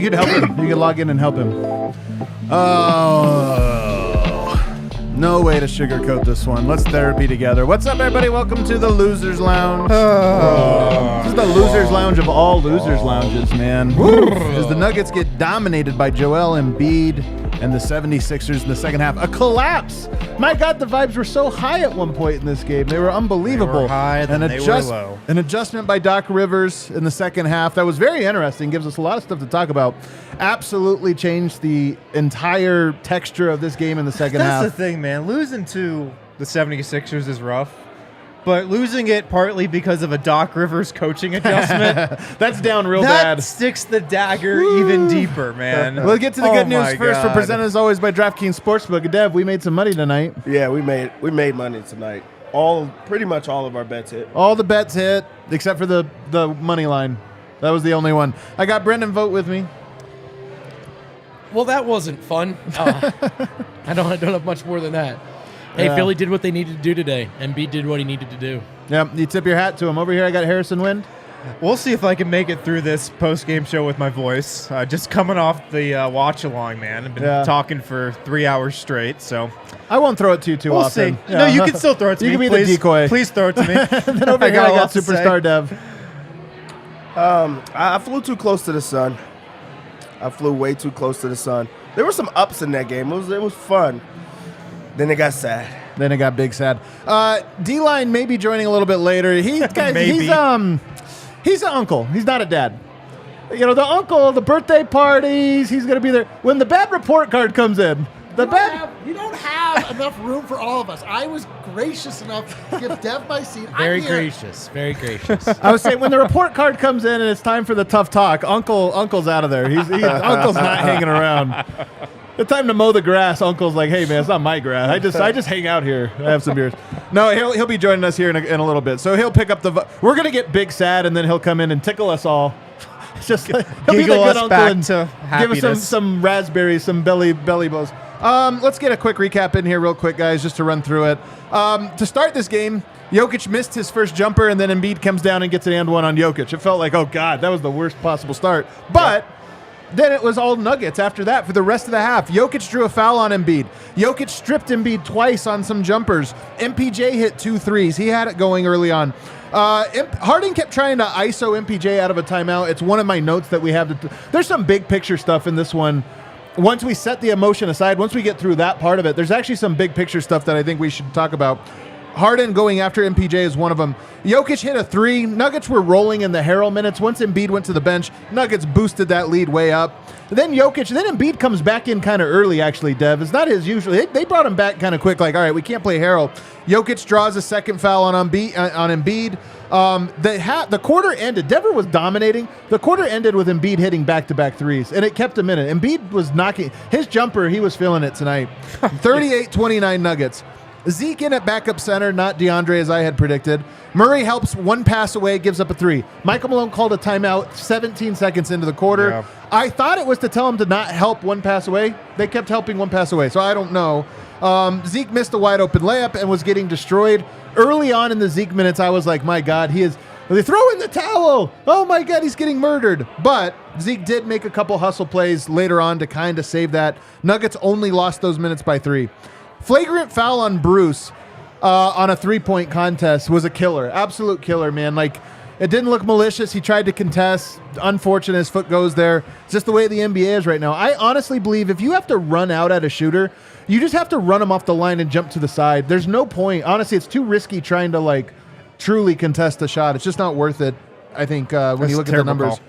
could help him. You could log in and help him. Oh, no way to sugarcoat this one. Let's therapy together. What's up, everybody? Welcome to the Losers Lounge. This is the Losers Lounge of all Losers Lounges, man. As the Nuggets get dominated by Joel Embiid and the 76ers in the second half. A collapse. My God, the vibes were so high at one point in this game. They were unbelievable. They were high, then they were low. An adjustment by Doc Rivers in the second half. That was very interesting. Gives us a lot of stuff to talk about. Absolutely changed the entire texture of this game in the second half. That's the thing, man. Losing to the 76ers is rough. But losing it partly because of a Doc Rivers coaching adjustment. That's down real bad. That sticks the dagger even deeper, man. We'll get to the good news first. We're presented as always by DraftKings Sportsbook. Dev, we made some money tonight. Yeah, we made money tonight. Pretty much all of our bets hit. All the bets hit, except for the money line. That was the only one. I got Brendan Vogt with me. Well, that wasn't fun. I don't have much more than that. Hey, Philly did what they needed to do today. Embiid did what he needed to do. Yeah, you tip your hat to him. Over here, I got Harrison Wind. We'll see if I can make it through this post-game show with my voice. Just coming off the watch-along, man. I've been talking for 3 hours straight, so... I won't throw it to you too often. We'll see. Yeah. No, you can still throw it to me. You can be please, the decoy. Please throw it to me. Then over here, I got Superstar Dev. I flew too close to the sun. I flew way too close to the sun. There were some ups in that game. It was fun. Then it got sad. Then it got big sad. D-Line may be joining a little bit later. He's an uncle. He's not a dad. You know, the uncle, the birthday parties, he's going to be there. When the bad report card comes in, you don't have enough room for all of us. I was gracious enough to give Dev my seat. Very gracious. I was saying when the report card comes in and it's time for the tough talk, Uncle's out of there. Uncle's not hanging around. The time to mow the grass, Uncle's like, hey man, it's not my grass. I just hang out here. I have some beers. No, he'll be joining us here in a little bit. So he'll pick up we're gonna get big sad, and then he'll come in and tickle us all. It's just like, he'll be the good uncle and give us some raspberries, some belly bows. Let's get a quick recap in here real quick, guys, just to run through it. To start this game, Jokic missed his first jumper, and then Embiid comes down and gets an and one on Jokic. It felt like, oh God, that was the worst possible start. But then it was all Nuggets after that for the rest of the half. Jokic drew a foul on Embiid. Jokic stripped Embiid twice on some jumpers. MPJ hit 2 threes. He had it going early on. Harden kept trying to ISO MPJ out of a timeout. It's one of my notes that we have. There's some big picture stuff in this one. Once we set the emotion aside, once we get through that part of it, there's actually some big picture stuff that I think we should talk about. Harden going after MPJ is one of them. Jokic hit a 3. Nuggets were rolling in the Harrell minutes. Once Embiid went to the bench, Nuggets boosted that lead way up. Then Embiid comes back in kind of early, actually, Dev. It's not his usual. They brought him back kind of quick, like, all right, we can't play Harrell. Jokic draws a second foul on Embiid. The quarter ended. Denver was dominating. The quarter ended with Embiid hitting back-to-back threes, and it kept him in it. Embiid was knocking. His jumper, he was feeling it tonight. 38-29 Nuggets. Zeke in at backup center, not DeAndre as I had predicted. Murray helps one pass away, gives up a 3. Michael Malone called a timeout 17 seconds into the quarter. Yeah. I thought it was to tell him to not help one pass away. They kept helping one pass away, so I don't know. Zeke missed a wide open layup and was getting destroyed. Early on in the Zeke minutes, I was like, my God, they throw in the towel. Oh my God, he's getting murdered. But Zeke did make a couple hustle plays later on to kind of save that. Nuggets only lost those minutes by 3. Flagrant foul on Bruce on a 3-point contest was a killer. Absolute killer, man. Like, it didn't look malicious. He tried to contest. Unfortunate, his foot goes there. It's just the way the NBA is right now. I honestly believe if you have to run out at a shooter, you just have to run him off the line and jump to the side. There's no point. Honestly, it's too risky trying to, like, truly contest the shot. It's just not worth it, I think, when you look at the numbers.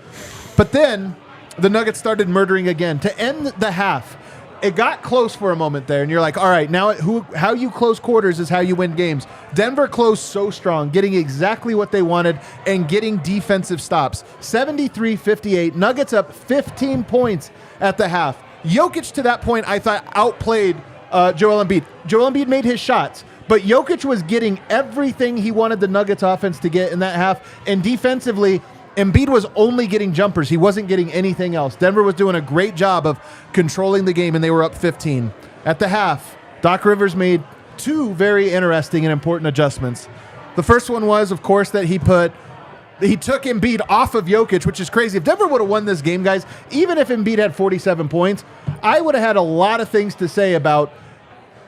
But then the Nuggets started murdering again. To end the half, it got close for a moment there, and you're like, all right, now how you close quarters is how you win games. Denver closed so strong, getting exactly what they wanted and getting defensive stops. 73-58, Nuggets up 15 points at the half. Jokic, to that point, I thought outplayed Joel Embiid. Joel Embiid made his shots, but Jokic was getting everything he wanted the Nuggets offense to get in that half, and defensively, Embiid was only getting jumpers. He wasn't getting anything else. Denver was doing a great job of controlling the game, and they were up 15. At the half, Doc Rivers made 2 very interesting and important adjustments. The first one was, of course, that he put he took Embiid off of Jokic, which is crazy. If Denver would have won this game, guys, even if Embiid had 47 points, I would have had a lot of things to say about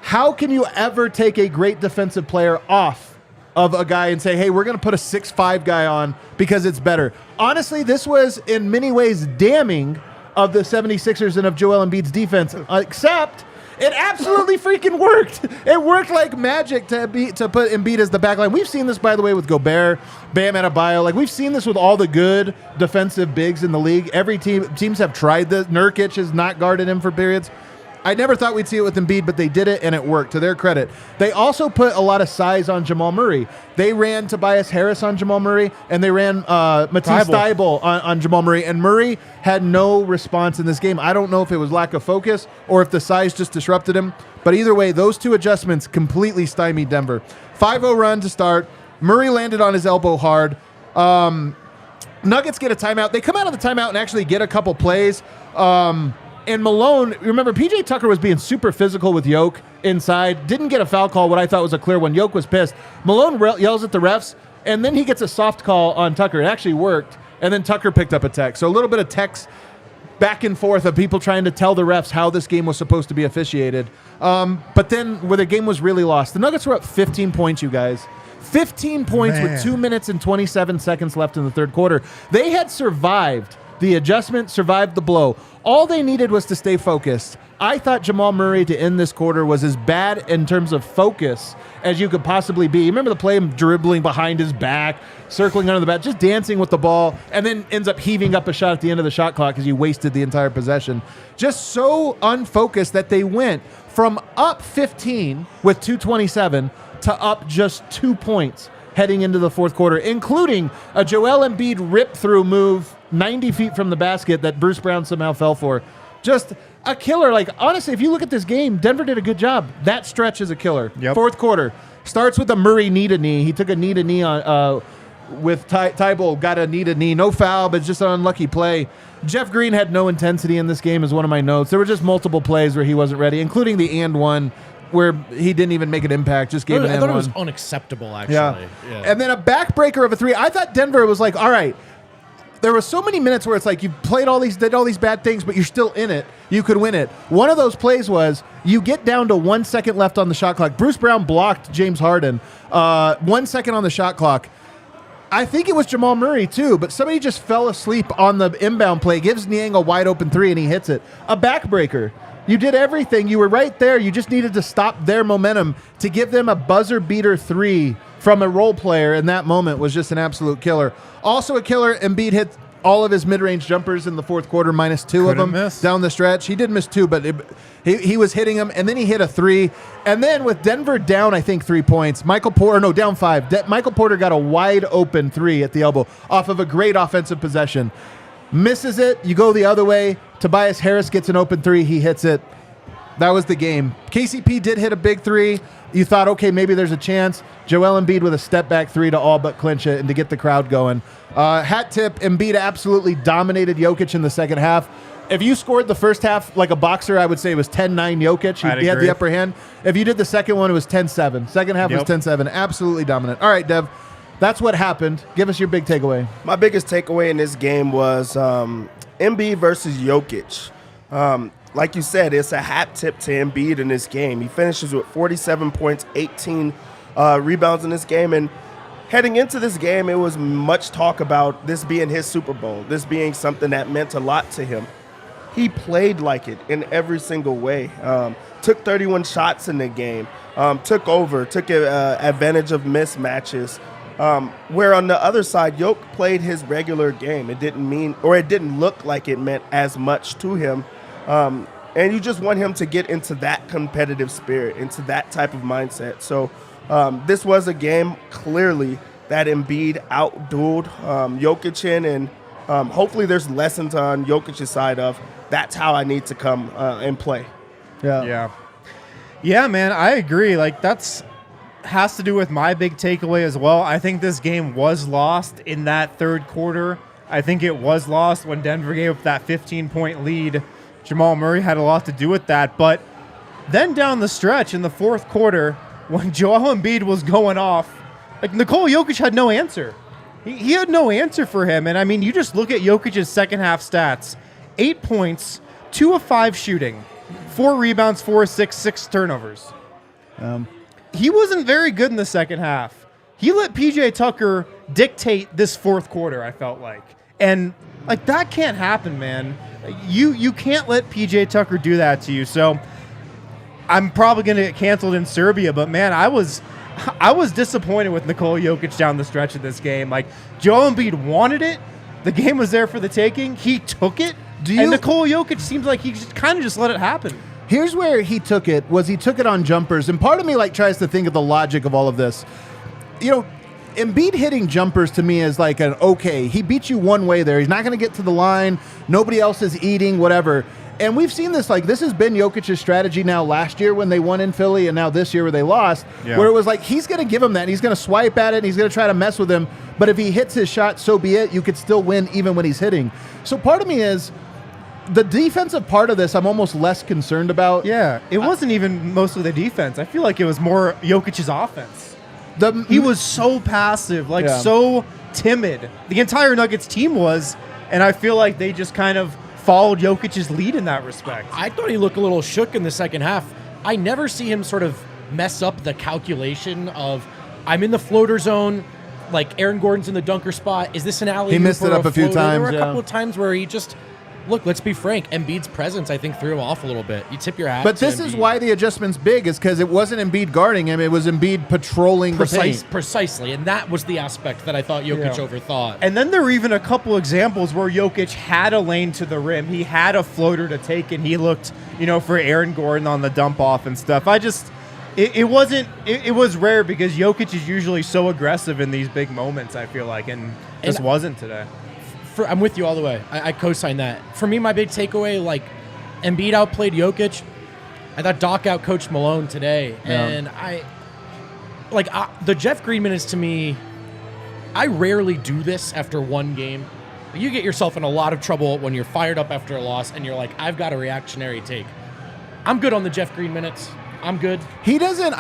how can you ever take a great defensive player off of a guy and say, hey, we're going to put a 6'5 guy on because it's better. Honestly, this was in many ways damning of the 76ers and of Joel Embiid's defense, except it absolutely freaking worked. It worked like magic to put Embiid as the backline. We've seen this, by the way, with Gobert, Bam Adebayo. Like, we've seen this with all the good defensive bigs in the league. Every teams have tried this. Nurkic has not guarded him for periods. I never thought we'd see it with Embiid, but they did it, and it worked, to their credit. They also put a lot of size on Jamal Murray. They ran Tobias Harris on Jamal Murray, and they ran Matisse Thybulle on Jamal Murray, and Murray had no response in this game. I don't know if it was lack of focus or if the size just disrupted him, but either way, those two adjustments completely stymied Denver. 5-0 run to start. Murray landed on his elbow hard. Nuggets get a timeout. They come out of the timeout and actually get a couple plays. And Malone, remember, PJ Tucker was being super physical with Jokic inside. Didn't get a foul call, what I thought was a clear one. Jokic was pissed. Malone yells at the refs, and then he gets a soft call on Tucker. It actually worked. And then Tucker picked up a tech. So a little bit of text back and forth of people trying to tell the refs how this game was supposed to be officiated. But then where the game was really lost, the Nuggets were up 15 points, you guys. 15 points with 2 minutes and 27 seconds left in the third quarter. They had survived the adjustment, survived the blow. All they needed was to stay focused. I thought Jamal Murray to end this quarter was as bad in terms of focus as you could possibly be. You remember the play, him dribbling behind his back, circling under the bat, just dancing with the ball, and then ends up heaving up a shot at the end of the shot clock because he wasted the entire possession. Just so unfocused that they went from up 15 with 2:27 to up just 2 points heading into the fourth quarter, including a Joel Embiid rip-through move 90 feet from the basket that Bruce Brown somehow fell for. Just a killer. Like, honestly, if you look at this game, Denver did a good job. That stretch is a killer. Yep. Fourth quarter starts with a Murray knee-to-knee. He took a knee-to-knee on with Thybulle, got a knee-to-knee. No foul, but just an unlucky play. Jeff Green had no intensity in this game is one of my notes. There were just multiple plays where he wasn't ready, including the and one where he didn't even make an impact, just gave an and one. I thought it was unacceptable, actually. Yeah. And then a backbreaker of a three. I thought Denver was like, all right, there were so many minutes where it's like you did all these bad things, but you're still in it. You could win it. One of those plays was you get down to 1 second left on the shot clock. Bruce Brown blocked James Harden. 1 second on the shot clock. I think it was Jamal Murray too, but somebody just fell asleep on the inbound play, gives Niang a wide open three, and he hits it. A backbreaker. You did everything. You were right there. You just needed to stop their momentum to give them a buzzer beater three from a role player, and that moment was just an absolute killer. Also a killer, Embiid hit all of his mid-range jumpers in the fourth quarter, minus two of them down the stretch. He did miss two, but he was hitting them, and then he hit a three. And then with Denver down, I think, 3 points, down five. Michael Porter got a wide open three at the elbow off of a great offensive possession. Misses it. You go the other way. Tobias Harris gets an open three. He hits it. That was the game. KCP did hit a big three. You thought, okay, maybe there's a chance. Joel Embiid with a step-back three to all but clinch it and to get the crowd going. Hat tip, Embiid absolutely dominated Jokic in the second half. If you scored the first half like a boxer, I would say it was 10-9 Jokic. He had the upper hand. If you did the second one, it was 10-7. Second half was 10-7. Absolutely dominant. All right, Dev. That's what happened. Give us your big takeaway. My biggest takeaway in this game was Embiid versus Jokic. Like you said, it's a hat tip to Embiid in this game. He finishes with 47 points, 18 rebounds in this game. And heading into this game, it was much talk about this being his Super Bowl, this being something that meant a lot to him. He played like it in every single way. Took 31 shots in the game. Took advantage of mismatches. Where on the other side, Jokic played his regular game. It didn't look like it meant as much to him. And you just want him to get into that competitive spirit, into that type of mindset. So this was a game clearly that Embiid outdueled Jokic in, and hopefully there's lessons on Jokic's side of that's how I need to come and play. Yeah, man, I agree. Like has to do with my big takeaway as well. I think this game was lost in that third quarter. I think it was lost when Denver gave up that 15-point lead. Jamal Murray had a lot to do with that. But then down the stretch in the fourth quarter, when Joel Embiid was going off, like Nikola Jokic had no answer. He had no answer for him. And I mean, you just look at Jokic's second half stats: 8 points, 2 of 5 shooting, 4 rebounds, 4 assists, 6 turnovers. He wasn't very good in the second half. He let PJ Tucker dictate this fourth quarter, I felt like. And like that can't happen, man. You can't let PJ Tucker do that to you. So I'm probably going to get canceled in Serbia, but man, I was disappointed with Nikola Jokic down the stretch of this game. Like, Joel Embiid wanted it. The game was there for the taking. He took it. And Nikola Jokic seems like he kind of just let it happen. Here's where he took it on jumpers. And part of me like tries to think of the logic of all of this. You know, Embiid hitting jumpers to me is like he beat you one way there. He's not going to get to the line. Nobody else is eating, whatever. And we've seen this, like, this has been Jokic's strategy now last year when they won in Philly and now this year where they lost, where it was like he's going to give him that and he's going to swipe at it and he's going to try to mess with him. But if he hits his shot, so be it. You could still win even when he's hitting. So part of me is the defensive part of this I'm almost less concerned about. Yeah, it wasn't even mostly the defense. I feel like it was more Jokic's offense. He was so passive, so timid. The entire Nuggets team was, and I feel like they just kind of followed Jokic's lead in that respect. I thought he looked a little shook in the second half. I never see him sort of mess up the calculation of, I'm in the floater zone, like Aaron Gordon's in the dunker spot. Is this an alley? He missed it up a few times. There were a couple of times where he just, look, let's be frank, Embiid's presence, I think, threw him off a little bit. You tip your hat. But this is why the adjustment's big, is because it wasn't Embiid guarding him, it was Embiid patrolling the paint. Precisely, and that was the aspect that I thought Jokic overthought. And then there were even a couple examples where Jokic had a lane to the rim. He had a floater to take, and he looked, for Aaron Gordon on the dump off and stuff. It was rare because Jokic is usually so aggressive in these big moments, I feel like, and this wasn't today. I'm with you all the way. I co-sign that. For me, my big takeaway, like, Embiid outplayed Jokic. I thought Doc outcoached Malone today. And the Jeff Green minutes to me, I rarely do this after one game. You get yourself in a lot of trouble when you're fired up after a loss and you're like, I've got a reactionary take. I'm good on the Jeff Green minutes. I'm good. He doesn't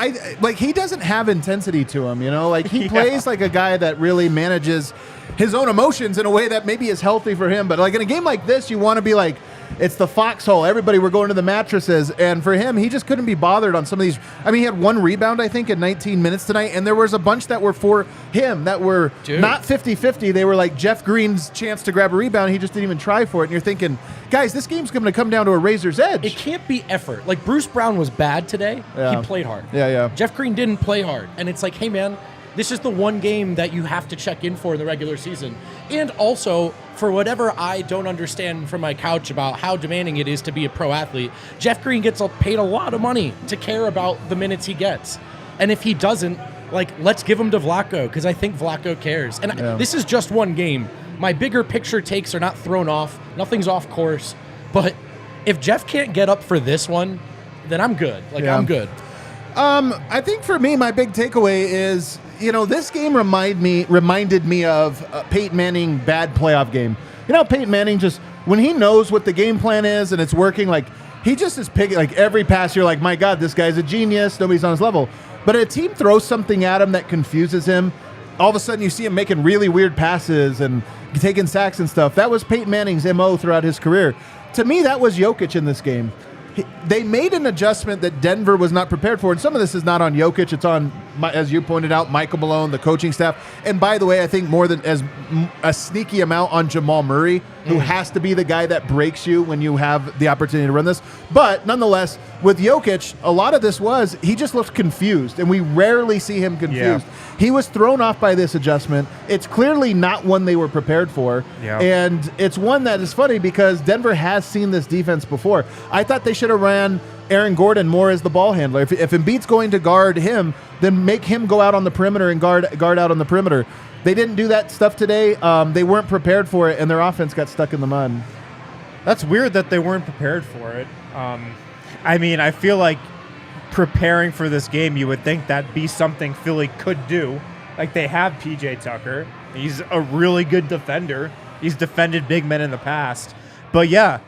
have intensity to him, Like, he plays like a guy that really manages his own emotions in a way that maybe is healthy for him. But like in a game like this, you want to be like, it's the foxhole. Everybody, we're going to the mattresses. And for him, he just couldn't be bothered on some of these. I mean, he had 1 rebound, I think, in 19 minutes tonight. And there was a bunch that were for him that were not 50-50. They were like Jeff Green's chance to grab a rebound. He just didn't even try for it. And you're thinking, guys, this game's going to come down to a razor's edge. It can't be effort. Like, Bruce Brown was bad today. Yeah. He played hard. Yeah. Jeff Green didn't play hard. And it's like, hey, man, this is the one game that you have to check in for in the regular season. And also, for whatever I don't understand from my couch about how demanding it is to be a pro athlete, Jeff Green gets paid a lot of money to care about the minutes he gets. And if he doesn't, like, let's give him to Vlatko, because I think Vlatko cares. And this is just one game. My bigger picture takes are not thrown off. Nothing's off course. But if Jeff can't get up for this one, then I'm good. I'm good. I think for me, my big takeaway is, this game reminded me of Peyton Manning bad playoff game. Peyton Manning just, when he knows what the game plan is and it's working, like, he just is picking, like, every pass, you're like, my God, this guy's a genius. Nobody's on his level. But a team throws something at him that confuses him. All of a sudden, you see him making really weird passes and taking sacks and stuff. That was Peyton Manning's MO throughout his career. To me, that was Jokic in this game. They made an adjustment that Denver was not prepared for, and some of this is not on Jokic. It's on, as you pointed out, Michael Malone, the coaching staff, and by the way, I think more than as a sneaky amount on Jamal Murray, who has to be the guy that breaks you when you have the opportunity to run this. But nonetheless, with Jokic, a lot of this was he just looked confused, and we rarely see him confused. Yeah. He was thrown off by this adjustment. It's clearly not one they were prepared for, and it's one that is funny because Denver has seen this defense before. I thought they should have ran Aaron Gordon more as the ball handler. If Embiid's going to guard him, then make him go out on the perimeter and guard out on the perimeter. They didn't do that stuff today. They weren't prepared for it, and their offense got stuck in the mud. That's weird that they weren't prepared for it. I mean, I feel like preparing for this game, you would think that'd be something Philly could do. Like, they have PJ Tucker. He's a really good defender. He's defended big men in the past. But yeah,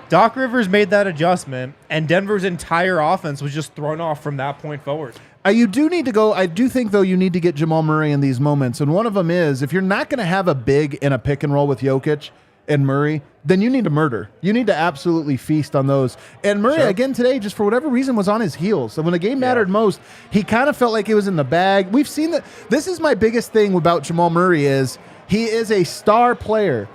Doc Rivers made that adjustment, and Denver's entire offense was just thrown off from that point forward. You do need to go. I do think, though, you need to get Jamal Murray in these moments. And one of them is, if you're not going to have a big in a pick and roll with Jokic and Murray, then you need to murder. You need to absolutely feast on those. And Murray, again today, just for whatever reason, was on his heels. So when the game mattered most, he kind of felt like it was in the bag. We've seen that. This is my biggest thing about Jamal Murray is he is a star player.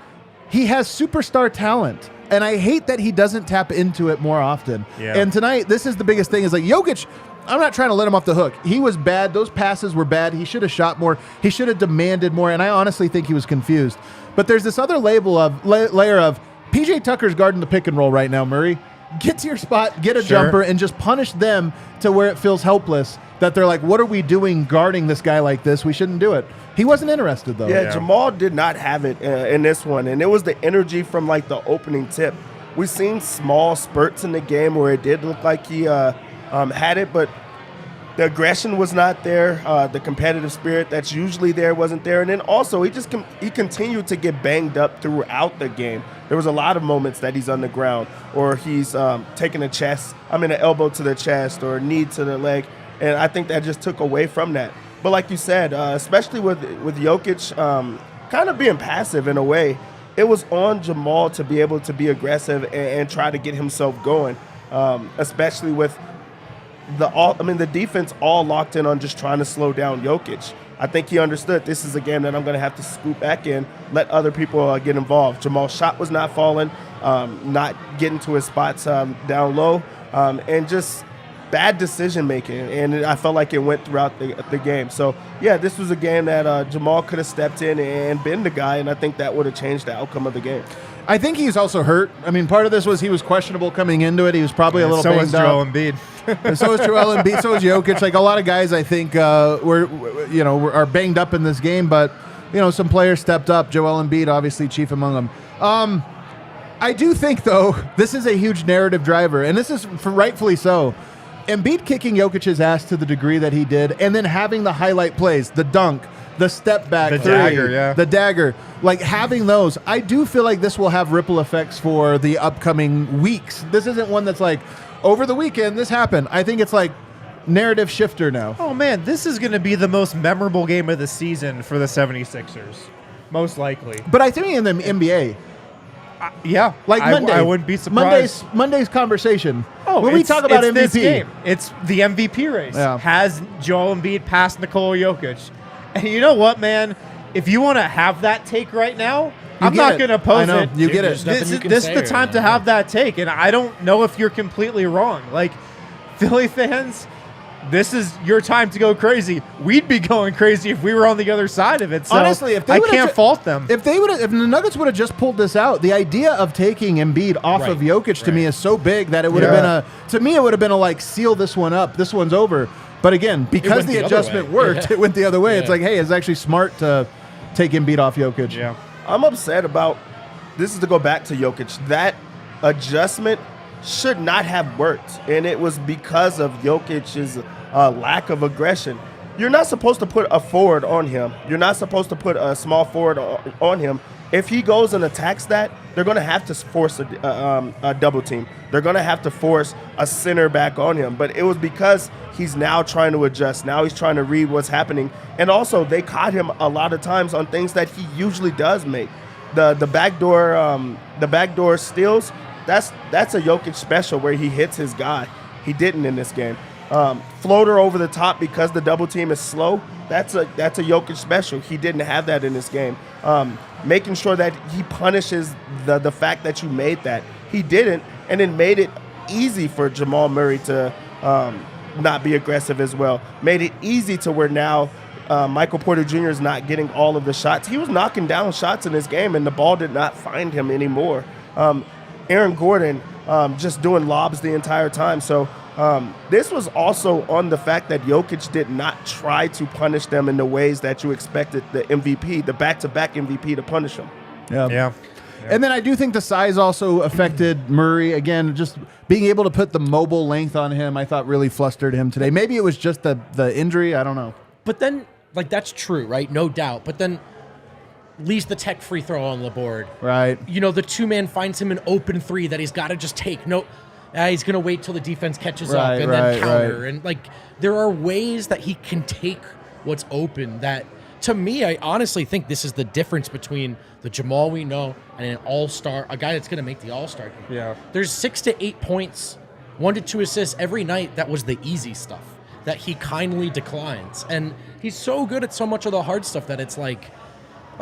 He has superstar talent. And I hate that he doesn't tap into it more often. Yeah. And tonight, this is the biggest thing is like Jokic, I'm not trying to let him off the hook. He was bad. Those passes were bad. He should have shot more. He should have demanded more. And I honestly think he was confused. But there's this other layer of PJ Tucker's guarding the pick and roll right now, Murray. Get to your spot, get a jumper, and just punish them to where it feels helpless. That they're like, what are we doing guarding this guy like this? We shouldn't do it. He wasn't interested, though. Yeah, Jamal did not have it in this one. And it was the energy from, like, the opening tip. We've seen small spurts in the game where it did look like he had it, but the aggression was not there. The competitive spirit that's usually there wasn't there. And then also he continued to get banged up throughout the game. There was a lot of moments that he's on the ground or he's taking an elbow to the chest or a knee to the leg. And I think that just took away from that. But like you said, especially with Jokic kind of being passive in a way, it was on Jamal to be able to be aggressive and try to get himself going, especially with the defense all locked in on just trying to slow down Jokic. I think he understood this is a game that I'm going to have to scoop back in, let other people get involved. Jamal's shot was not falling, not getting to his spots down low, and just bad decision making. And I felt like it went throughout the game. So, yeah, this was a game that Jamal could have stepped in and been the guy, and I think that would have changed the outcome of the game. I think he's also hurt. I mean, part of this was he was questionable coming into it. He was probably a little banged up. So was Joel Embiid. And so is Joel Embiid. So is Jokic. Like a lot of guys, I think, are banged up in this game. But some players stepped up. Joel Embiid, obviously, chief among them. I do think, though, this is a huge narrative driver, and this is rightfully so. Embiid kicking Jokic's ass to the degree that he did, and then having the highlight plays, the dunk, the step back, the dagger, the dagger, like having those, I do feel like this will have ripple effects for the upcoming weeks. This isn't one that's like, over the weekend, this happened. I think it's like narrative shifter now. Oh, man, this is going to be the most memorable game of the season for the 76ers, most likely. But I think in the NBA, yeah, like Monday, I wouldn't be surprised. Monday's conversation. Oh, when we talk about MVP, this game. It's the MVP race. Yeah. Has Joel Embiid passed Nikola Jokic? And you know what, man? If you want to have that take right now, I'm not going to oppose it. You get it. This is the time to have that take, and I don't know if you're completely wrong. Like, Philly fans, this is your time to go crazy. We'd be going crazy if we were on the other side of it. So honestly, if they I can't fault them. If the Nuggets would have just pulled this out, the idea of taking Embiid off of Jokic to me is so big that it would have been it would have been like seal this one up. This one's over. But again, because the adjustment worked, it went the other way. Yeah. It's like, hey, it's actually smart to take Embiid off Jokic. Yeah. I'm upset about this is to go back to Jokic. That adjustment should not have worked, and it was because of Jokic's lack of aggression. You're not supposed to put a forward on him. You're not supposed to put a small forward on him. If he goes and attacks that, they're going to have to force a double team. They're going to have to force a center back on him. But it was because he's now trying to adjust. Now he's trying to read what's happening. And also, they caught him a lot of times on things that he usually does make. The backdoor steals, that's a Jokic special where he hits his guy. He didn't in this game. Floater over the top because the double team is slow, that's a Jokic special. He didn't have that in this game. Making sure that he punishes the fact that you made that. He didn't, and it made it easy for Jamal Murray to not be aggressive as well. Made it easy to where now Michael Porter Jr. is not getting all of the shots. He was knocking down shots in this game, and the ball did not find him anymore. Aaron Gordon just doing lobs the entire time. So this was also on the fact that Jokic did not try to punish them in the ways that you expected the MVP, the back-to-back MVP, to punish them. Yeah. And then I do think the size also affected Murray. Again, just being able to put the mobile length on him, I thought really flustered him today. Maybe it was just the injury. I don't know. But then, like, that's true, right? No doubt. But then leaves the tech free throw on the board. Right. The two-man finds him an open three that he's got to just take. No, He's going to wait till the defense catches up and then counter. Right. And, like, there are ways that he can take what's open that, to me, I honestly think this is the difference between the Jamal we know and an all-star, a guy that's going to make the all-star game. Yeah. There's 6 to 8 points, 1 to 2 assists every night. That was the easy stuff that he kindly declines. And he's so good at so much of the hard stuff that it's like,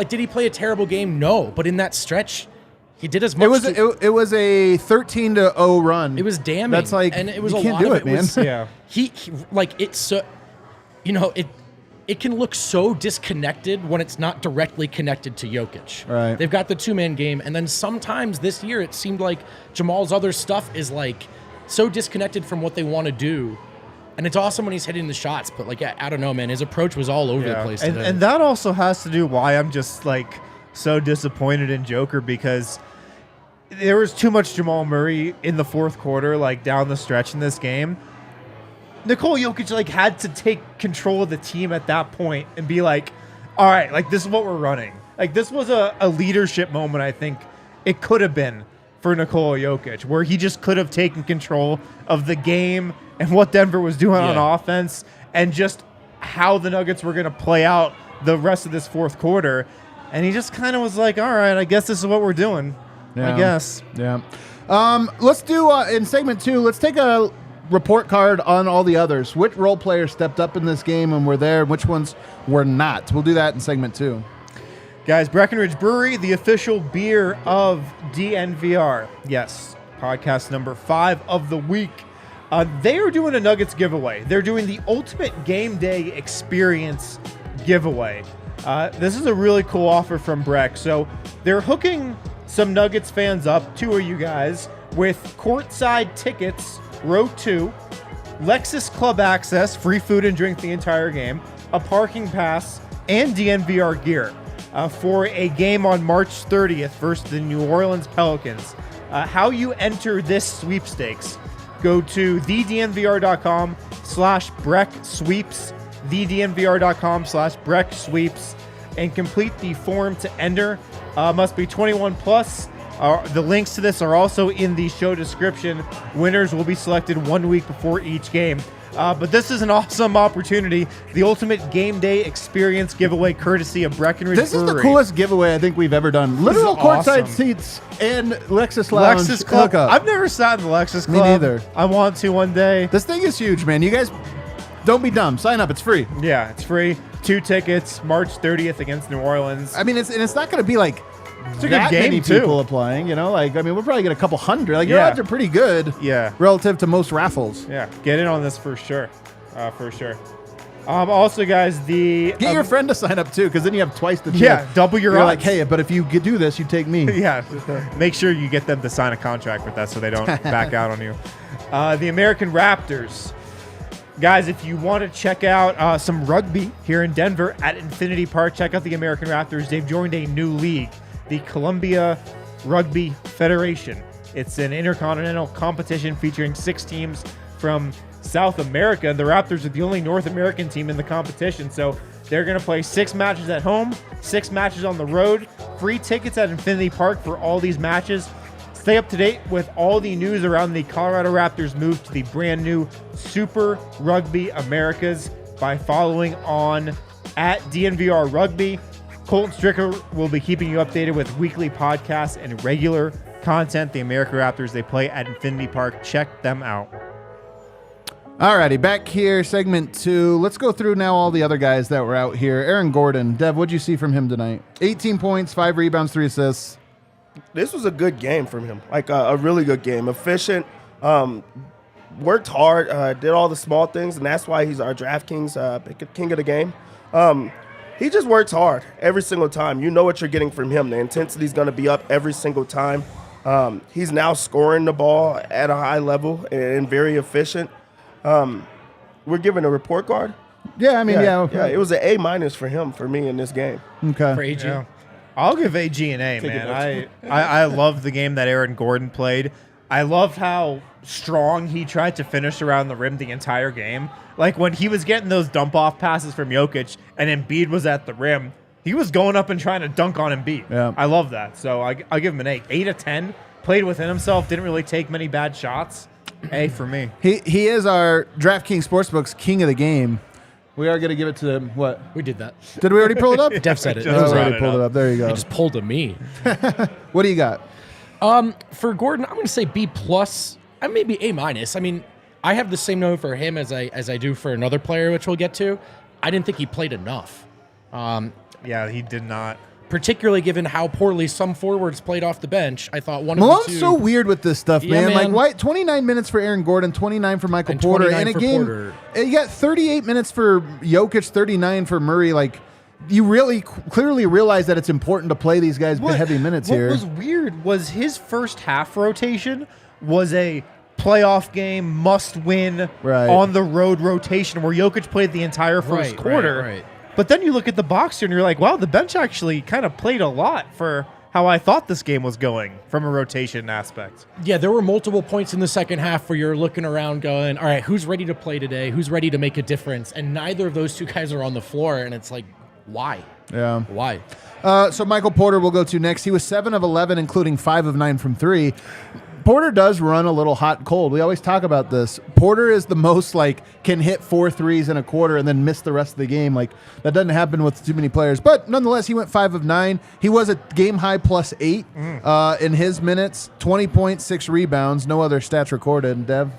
did he play a terrible game? No. But in that stretch, he did as much. It was a 13-0 run. It was damning. That's like, and it was you a can't lot do of it, man. Was, Yeah. He like it's so, it can look so disconnected when it's not directly connected to Jokic. Right. They've got the 2-man game, and then sometimes this year it seemed like Jamal's other stuff is like so disconnected from what they want to do. And it's awesome when he's hitting the shots, but like I don't know, man. His approach was all over the place today. And that also has to do why I'm just like so disappointed in Joker, because there was too much Jamal Murray in the fourth quarter, like down the stretch in this game. Nikola Jokic like had to take control of the team at that point and be like, all right, like this is what we're running. Like this was a leadership moment, I think it could have been for Nikola Jokic, where he just could have taken control of the game and what Denver was doing on offense and just how the Nuggets were going to play out the rest of this fourth quarter. And he just kind of was like, all right, I guess this is what we're doing. I guess. Yeah. Let's do, in segment 2, let's take a report card on all the others. Which role players stepped up in this game and were there, which ones were not? We'll do that in segment 2. Guys, Breckenridge Brewery, the official beer of DNVR. Yes, podcast number 5 of the week. They are doing a Nuggets giveaway. They're doing the Ultimate Game Day Experience giveaway. This is a really cool offer from Breck. So they're hooking some Nuggets fans up, 2 of you guys, with courtside tickets, row 2, Lexus Club access, free food and drink the entire game, a parking pass, and DNVR gear for a game on March 30th versus the New Orleans Pelicans. How you enter this sweepstakes? Go to thednvr.com/BreckSweeps, thednvr.com/BreckSweeps, and complete the form to enter. Must be 21 plus. The links to this are also in the show description. Winners will be selected 1 week before each game. But this is an awesome opportunity. The Ultimate Game Day Experience giveaway courtesy of Breckenridge This Brewery. is the coolest giveaway I think we've ever done. Literal courtside awesome. seats and Lexus Lounge Lexus Club. hookup. I've never sat in the Lexus Me Club. neither. I want to one day. This thing is huge, man. You guys don't be dumb. Sign up. It's free. Yeah, it's free. 2 tickets, March 30th against New Orleans. I mean, it's not going to be like It's a that good game, many too. people applying. You know, like I mean, we'll probably get a couple hundred. Like your Yeah. odds are pretty good. Yeah. Relative to most raffles. Yeah, get in on this for sure. For sure. Also, guys, the Get your friend to sign up too, because then you have twice the chance. Yeah, double your You're odds. like, hey, but if you do this, you take me. yeah, make sure you get them to sign a contract with us so they don't back out on you. The American Raptors. Guys, if you want to check out some rugby here in Denver at Infinity Park, check out the American Raptors. They've joined a new league, the Columbia Rugby Federation. It's an intercontinental competition featuring 6 teams from South America. The Raptors are the only North American team in the competition, so they're going to play 6 matches at home, 6 matches on the road. Free tickets at Infinity Park for all these matches. Stay up to date with all the news around the Colorado Raptors move to the brand new Super Rugby Americas by following on at DNVR Rugby. Colton Stricker will be keeping you updated with weekly podcasts and regular content. The American Raptors, they play at Infinity Park. Check them out. Alrighty, back here, segment 2. Let's go through now all the other guys that were out here. Aaron Gordon. Dev, what'd you see from him tonight? 18 points, 5 rebounds, 3 assists. This was a good game from him, like a really good game. Efficient, worked hard, did all the small things, and that's why he's our DraftKings king of the game. He just works hard every single time. You know what you're getting from him. The intensity's going to be up every single time. He's now scoring the ball at a high level and very efficient. We're giving a report card. Yeah, I mean, yeah. It was an A- for him, for me in this game. Okay. For AG. Yeah. I'll give AG an A, man. I love the game that Aaron Gordon played. I loved how strong he tried to finish around the rim the entire game. Like when he was getting those dump-off passes from Jokic and Embiid was at the rim, he was going up and trying to dunk on Embiid. Yeah. I love that. So I'll give him an 8. 8 of 10. Played within himself. Didn't really take many bad shots. A for me. He is our DraftKings Sportsbook's king of the game. We are going to give it to him. What? We did that. Did we already pull it up? Dev said it. Just Oh, we brought already it pulled up. it up. There you go. He just pulled a me. What do you got? For Gordon, I'm going to say B+, maybe A-. I mean, I have the same note for him as I do for another player, which we'll get to. I didn't think he played enough. Yeah, he did not. Particularly given how poorly some forwards played off the bench. I thought one of Malone's the two... so weird with this stuff, Yeah, man. Like, man. why 29 minutes for Aaron Gordon, 29 for Michael And Porter, 29 in a for game. Porter. You got 38 minutes for Jokic, 39 for Murray. Like, you really clearly realize that it's important to play these guys heavy minutes what here. was weird was his first half rotation was a playoff game, must win, Right. on the road rotation where Jokic played the entire first Right, quarter. right. But then you look at the box here and you're like, wow, the bench actually kind of played a lot for how I thought this game was going from a rotation aspect. Yeah, there were multiple points in the second half where you're looking around going, all right, who's ready to play today? Who's ready to make a difference? And neither of those two guys are on the floor, and it's like, why? Yeah. Why? So Michael Porter will go to next. He was 7 of 11, including 5 of 9 from 3. Porter does run a little hot and cold. We always talk about this. Porter is the most, can hit 4 threes in a quarter and then miss the rest of the game. Like, that doesn't happen with too many players. But nonetheless, he went 5 of 9. He was a game-high +8 in his minutes. 20 points, 6 rebounds. No other stats recorded. Dev?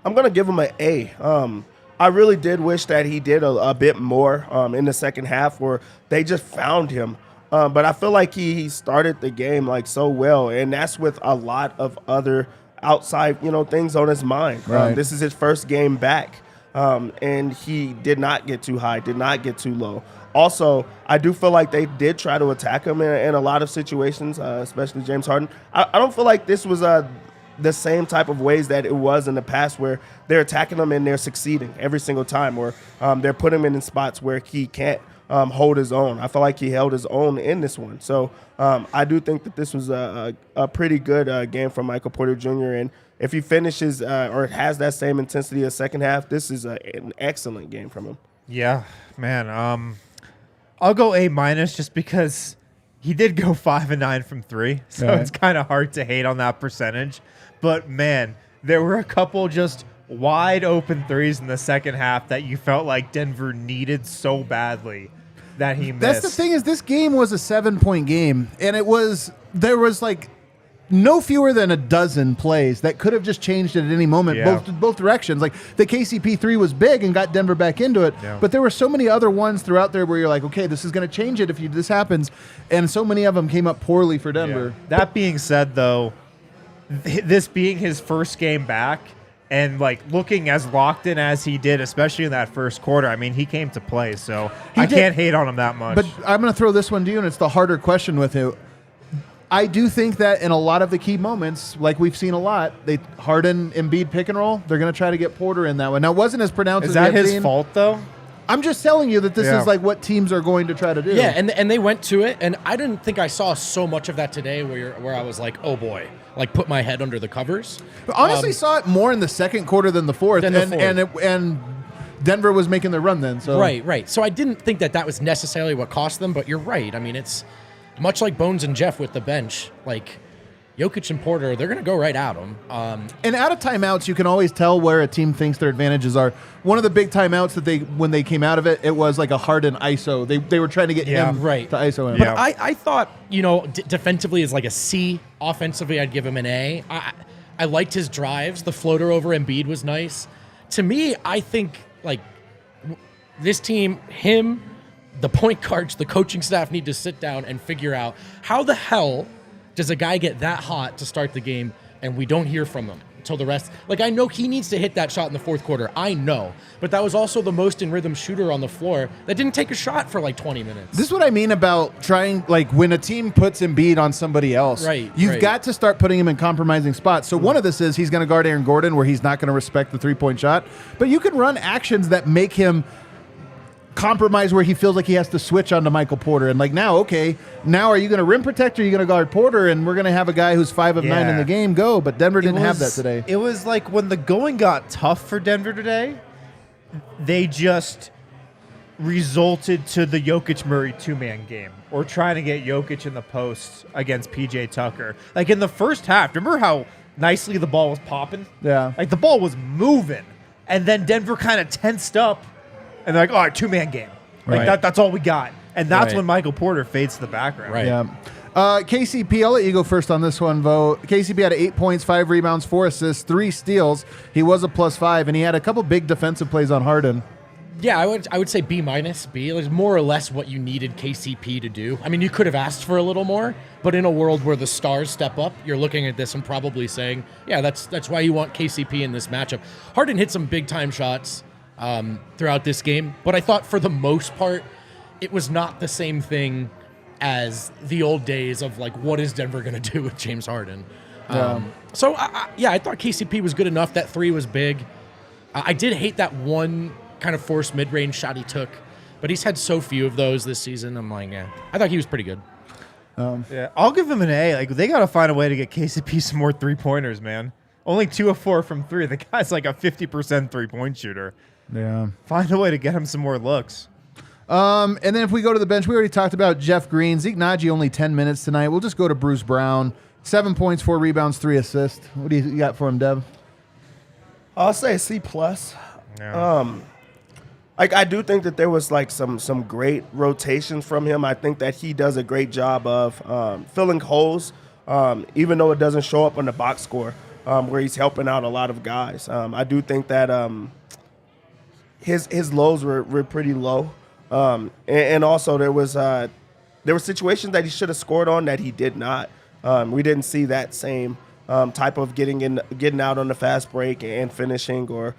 I'm going to give him an A. I really did wish that he did a bit more in the second half, or they just found him. But I feel like he started the game so well, and that's with a lot of other outside things on his mind. Right. This is his first game back, and he did not get too high, did not get too low. Also, I do feel like they did try to attack him in a lot of situations, especially James Harden. I don't feel like this was the same type of ways that it was in the past, where they're attacking him and they're succeeding every single time, or they're putting him in spots where he can't hold his own. I feel like he held his own in this one. So I do think that this was a pretty good game from Michael Porter Jr. And if he finishes or has that same intensity as second half, this is an excellent game from him. Yeah, man. I'll go A- just because he did go 5 of 9 from 3. So Right. it's kind of hard to hate on that percentage. But man, there were a couple just wide open threes in the second half that you felt like Denver needed so badly that he missed. That's the thing, is this game was a 7-point game, and there was no fewer than a dozen plays that could have just changed it at any moment, Yeah. both directions. Like, the KCP 3 was big and got Denver back into it, Yeah. but there were so many other ones throughout there where you're like, okay, this is going to change it if this happens, and so many of them came up poorly for Denver. Yeah. That being said, though, this being his first game back and looking as locked in as he did, especially in that first quarter, I mean, he came to play, so I can't hate on him that much. But I'm going to throw this one to you, and it's the harder question with you. I do think that in a lot of the key moments, like we've seen a lot, they Harden, Embiid pick and roll. They're going to try to get Porter in that one. Now, it wasn't as pronounced is as that we have his seen. fault, though? I'm just telling you that this Yeah. is what teams are going to try to do. Yeah, and they went to it, and I didn't think I saw so much of that today where I was like, oh boy, put my head under the covers. But honestly, saw it more in the second quarter than the fourth, Than the fourth. and Denver was making their run then. So Right. So I didn't think that was necessarily what cost them, but you're right. I mean, it's much like Bones and Jeff with the bench. Jokic and Porter, they're going to go right at them. And out of timeouts, you can always tell where a team thinks their advantages are. One of the big timeouts that when they came out of it, it was like a Harden ISO. They were trying to get him right. to ISO him. Yeah. I thought, defensively is like a C. Offensively, I'd give him an A. I liked his drives. The floater over Embiid was nice. To me, I think, this team, him, the point guards, the coaching staff need to sit down and figure out how the hell does a guy get that hot to start the game and we don't hear from him until the rest. I know he needs to hit that shot in the fourth quarter. I know. But that was also the most in-rhythm shooter on the floor that didn't take a shot for 20 minutes. This is what I mean about trying, when a team puts Embiid on somebody else, you've got to start putting him in compromising spots. So one of this is he's going to guard Aaron Gordon where he's not going to respect the three-point shot. But you can run actions that make him compromise where he feels like he has to switch onto Michael Porter. And now are you going to rim protect or are you going to guard Porter? And we're going to have a guy who's 5 of 9 in the game go. But Denver didn't have that today. It was when the going got tough for Denver today, they just resulted to the Jokic-Murray two-man game or trying to get Jokic in the post against PJ Tucker. In the first half, remember how nicely the ball was popping. Yeah. Like the ball was moving. And then Denver kind of tensed up. And they're like, all right, 2-man game. Like Right. that's all we got. And that's Right. when Michael Porter fades to the background. Right. Yeah. KCP, I'll let you go first on this one, Vogt. KCP had 8 points, 5 rebounds, 4 assists, 3 steals. He was a +5, and he had a couple big defensive plays on Harden. Yeah, I would say B-. B. It was more or less what you needed KCP to do. I mean, you could have asked for a little more, but in a world where the stars step up, you're looking at this and probably saying, yeah, that's why you want KCP in this matchup. Harden hit some big-time shots throughout this game, but I thought for the most part, it was not the same thing as the old days of, like, what is Denver going to do with James Harden? So, I thought KCP was good enough. That 3 was big. I did hate that one kind of forced mid-range shot he took, but he's had so few of those this season. I'm like, yeah, I thought he was pretty good. Yeah, I'll give him an A. Like they got to find a way to get KCP some more 3-pointers, man. Only 2 of 4 from 3. The guy's like a 50% 3-point shooter. Yeah. Find a way to get him some more looks. And then if we go to the bench, we already talked about Jeff Green. Zeke Naji only 10 minutes tonight. We'll just go to Bruce Brown. 7 points, 4 rebounds, 3 assists. What do you got for him, Dev? I'll say C+. Yeah. I do think that there was like some great rotations from him. I think that he does a great job of filling holes, even though it doesn't show up on the box score, where he's helping out a lot of guys. I do think that his lows were pretty low, and also there were situations that he should have scored on that he did not. We didn't see that same type of getting out on the fast break and finishing or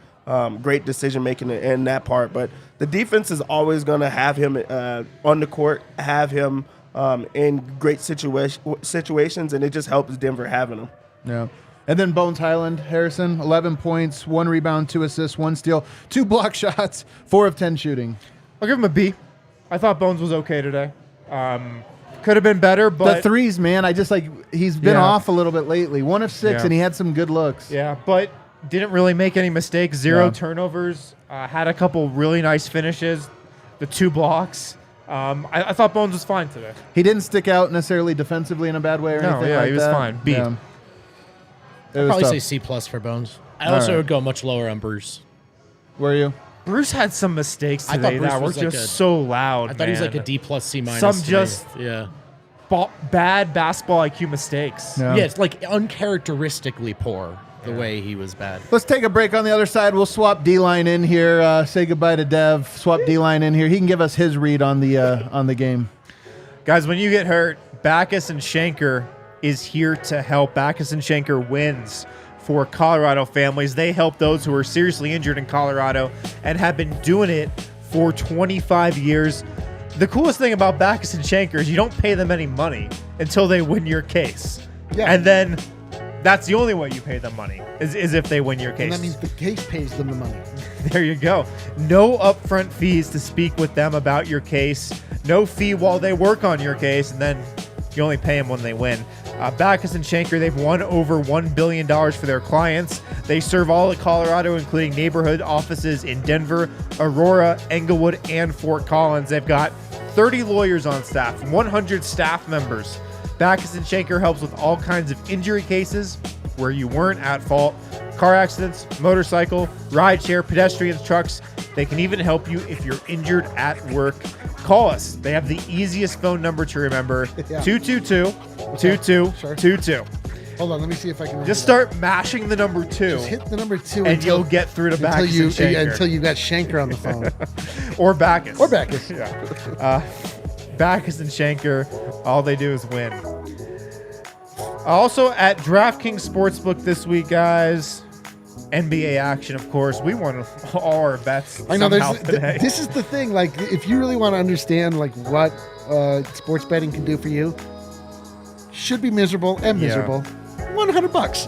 great decision making in that part. But the defense is always going to have him on the court, have him in great situations, and it just helps Denver having him. Yeah. And then Bones Highland, Harrison, 11 points, 1 rebound, 2 assists, 1 steal, 2 block shots, 4 of 10 shooting. I'll give him a B. I thought Bones was okay today. Could have been better, but The threes, man, he's been Yeah. off a little bit lately. 1 of 6, Yeah. and he had some good looks. yeah, but didn't really make any mistakes. 0 No. turnovers. Had a couple really nice finishes. The 2 blocks. I thought Bones was fine today. He didn't stick out necessarily defensively in a bad way or No, anything yeah, like he was that. fine. B. Yeah. It I'd was probably tough. say C+ for Bones. I All also right. would go much lower on Bruce. Were you? Bruce had some mistakes I thought today Bruce that were was like just a- so loud. I thought he was like a man. D+, C-. Some to me. just- yeah. Bad basketball IQ mistakes. Yeah. Yeah, it's like uncharacteristically poor the way he was bad. Let's take a break on the other side. We'll swap D-line in here. Say goodbye to Dev. Swap D-line in here. He can give us his read on the game. Guys, when you get hurt, Backus and Schenker is here to help. Backus and Schenker wins for Colorado families. They help those who are seriously injured in Colorado and have been doing it for 25 years. The coolest thing about Backus and Schenker is you don't pay them any money until they win your case. Yeah. And then that's the only way you pay them money is if they win your And case. that means the case pays them the money. There you go. No upfront fees to speak with them about your case. No fee while they work on your case, and then you only pay them when they win. Backus and Schenker, they've won over $1 billion for their clients. They serve all of Colorado, including neighborhood offices in Denver, Aurora, Englewood, and Fort Collins. They've got 30 lawyers on staff, 100 staff members. Backus and Schenker helps with all kinds of injury cases where you weren't at fault. Car accidents, motorcycle, rideshare, pedestrians, trucks. They can even help you if you're injured at work. Call us. They have the easiest phone number to remember, Yeah. 222-2222. Hold on, let me see if I can. Just start mashing the number 2, Just hit the number 2 and you'll get through to Backus and Schenker. until you got Schenker on the phone. Or Backus. Or Backus. Yeah. Backus and Schenker, all they do is win. Also at DraftKings Sportsbook this week, guys, NBA action, of course. We won all our bets I know. somehow today. This is the thing. Like, if you really want to understand like what sports betting can do for you, should be miserable and Yeah. miserable. $100.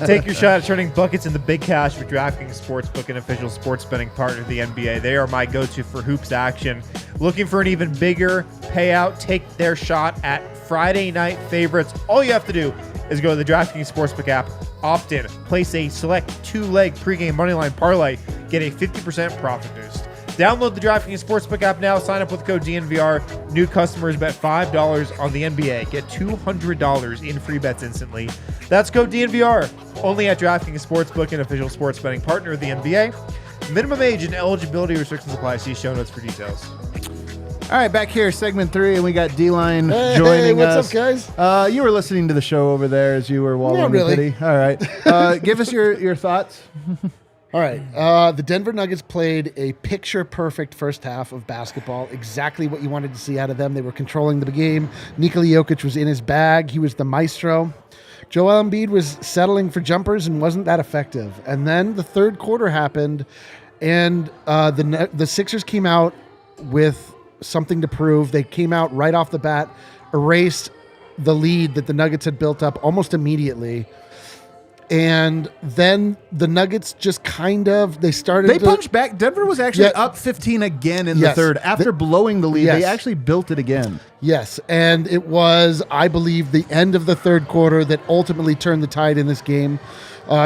Take your shot at turning buckets into big cash with DraftKings Sportsbook, an official sports betting partner of the NBA. They are my go-to for hoops action. Looking for an even bigger payout? Take their shot at Friday night favorites. All you have to do is go to the DraftKings Sportsbook app, opt in, place a select 2-leg pregame moneyline parlay, get a 50% profit boost. Download the DraftKings Sportsbook app now. Sign up with code DNVR. New customers bet $5 on the NBA. Get $200 in free bets instantly. That's code DNVR. Only at DraftKings Sportsbook, an official sports betting partner of the NBA. Minimum age and eligibility restrictions apply. See show notes for details. All right, back here, segment 3, and we got D-Line Hey, joining what's us. up, guys? You were listening to the show over there as you were wallowing Not really. in pity. All right. Give us your thoughts. All right. The Denver Nuggets played a picture-perfect first half of basketball. Exactly what you wanted to see out of them. They were controlling the game. Nikola Jokic was in his bag. He was the maestro. Joel Embiid was settling for jumpers and wasn't that effective. And then the third quarter happened, and the Sixers came out with something to prove. They came out right off the bat, erased the lead that the Nuggets had built up almost immediately. And then the Nuggets just they started They punched back. Denver was actually Yeah. up 15 again in the Yes. third. After blowing the lead, Yes. they actually built it again. Yes, and it was, I believe, the end of the third quarter that ultimately turned the tide in this game.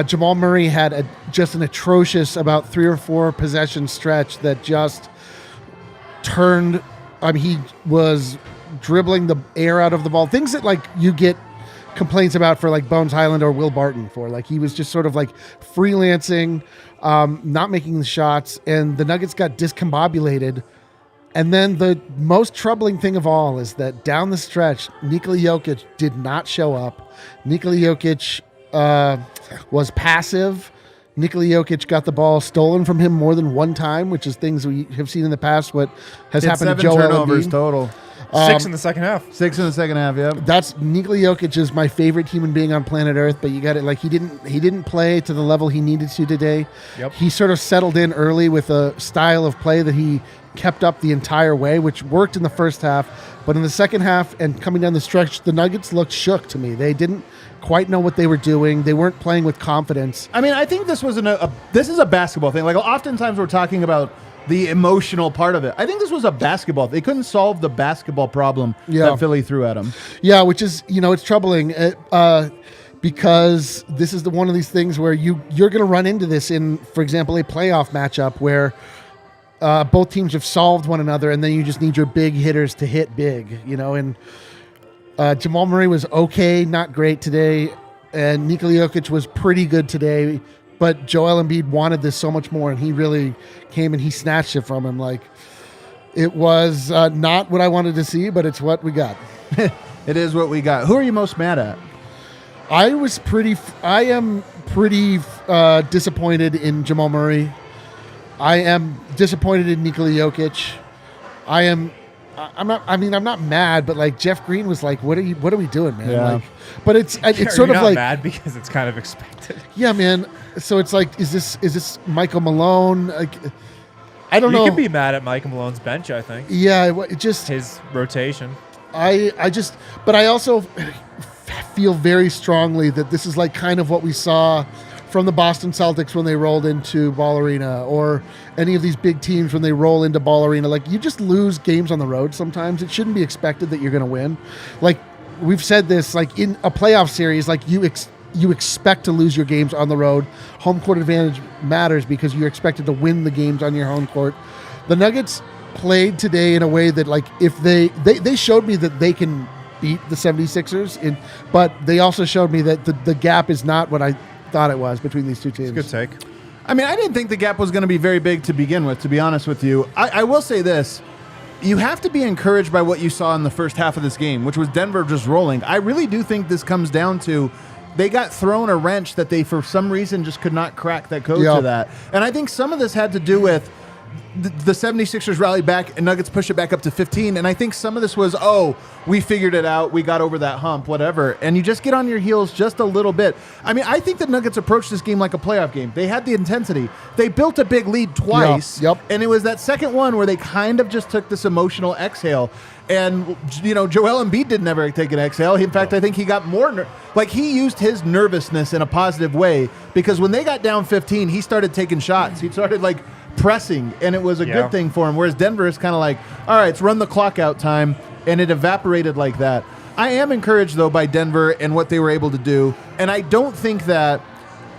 Jamal Murray had just an atrocious about 3 or 4 possession stretch that just turned. He was dribbling the air out of the ball. Things that you get complaints about for Bones Highland or Will Barton for. He was just sort of freelancing, not making the shots, and the Nuggets got discombobulated. And then the most troubling thing of all is that down the stretch, Nikola Jokic did not show up. Nikola Jokic was passive. Nikola Jokic got the ball stolen from him more than one time, which is things we have seen in the past. What has happened to Joel turnovers Embiid. total. 6 in the second half. 6 in the second half, yeah. That's Nikola Jokic is my favorite human being on planet Earth, but you got it. He didn't play to the level he needed to today. Yep. He sort of settled in early with a style of play that he kept up the entire way, which worked in the first half. But in the second half and coming down the stretch, the Nuggets looked shook to me. They didn't quite know what they were doing. They weren't playing with confidence. I mean, I think this was this is a basketball thing. Oftentimes we're talking about the emotional part of it. I think this was a basketball. They couldn't solve the basketball problem that Philly threw at them. Yeah, which is, it's troubling because this is one of these things where you're going to run into this in, for example, a playoff matchup where both teams have solved one another, and then you just need your big hitters to hit big, and Jamal Murray was okay, not great today, and Nikola Jokic was pretty good today, but Joel Embiid wanted this so much more, and he really came and he snatched it from him. It was not what I wanted to see, but it's what we got. It is what we got. Who are you most mad at? I am pretty disappointed in Jamal Murray. I am disappointed in Nikola Jokic. I'm not mad, but Jeff Green was what are we doing, man? Yeah. But it's sort of not mad because it's kind of expected. Yeah, man. So it's is this Michael Malone? I don't know. You can be mad at Michael Malone's bench, I think. Yeah, it just His rotation. But I also feel very strongly that this is kind of what we saw from the Boston Celtics when they rolled into Ball Arena, or any of these big teams when they roll into Ball Arena. You just lose games on the road sometimes. It shouldn't be expected that you're going to win. We've said this, in a playoff series, you expect to lose your games on the road. Home court advantage matters because you're expected to win the games on your home court. The Nuggets played today in a way that if they showed me that they can beat the 76ers, but they also showed me that the gap is not what I thought it was between these two teams. Good take. I mean, I didn't think the gap was going to be very big to begin with, to be honest with you. I will say this. You have to be encouraged by what you saw in the first half of this game, which was Denver just rolling. I really do think this comes down to they got thrown a wrench that they, for some reason, just could not crack that code to that. And I think some of this had to do with the 76ers rallied back and Nuggets pushed it back up to 15. And I think some of this was, we figured it out. We got over that hump, whatever. And you just get on your heels just a little bit. I mean, I think the Nuggets approached this game like a playoff game. They had the intensity. They built a big lead twice. Yep. And it was that second one where they kind of just took this emotional exhale. And, Joel Embiid didn't ever take an exhale. In fact, I think he got more, he used his nervousness in a positive way, because when they got down 15, he started taking shots. He started pressing, and it was a good thing for him. Whereas Denver is kind of all right, it's run the clock out time, and it evaporated like that. I am encouraged, though, by Denver and what they were able to do. And I don't think that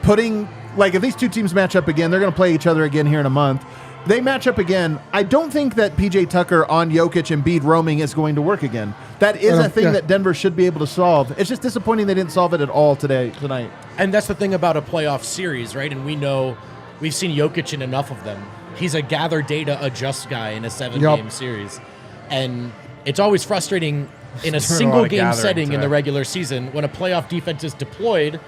if these two teams match up again, they're going to play each other again here in a month. they match up again. I don't think that PJ Tucker on Jokic and Embiid roaming is going to work again. That is a thing that Denver should be able to solve. It's just disappointing they didn't solve it at all tonight. And that's the thing about a playoff series, right? And we've seen Jokic in enough of them. He's a gather data, adjust guy in a 7-game series. And it's always frustrating in a single game setting in the regular season when a playoff defense is deployed.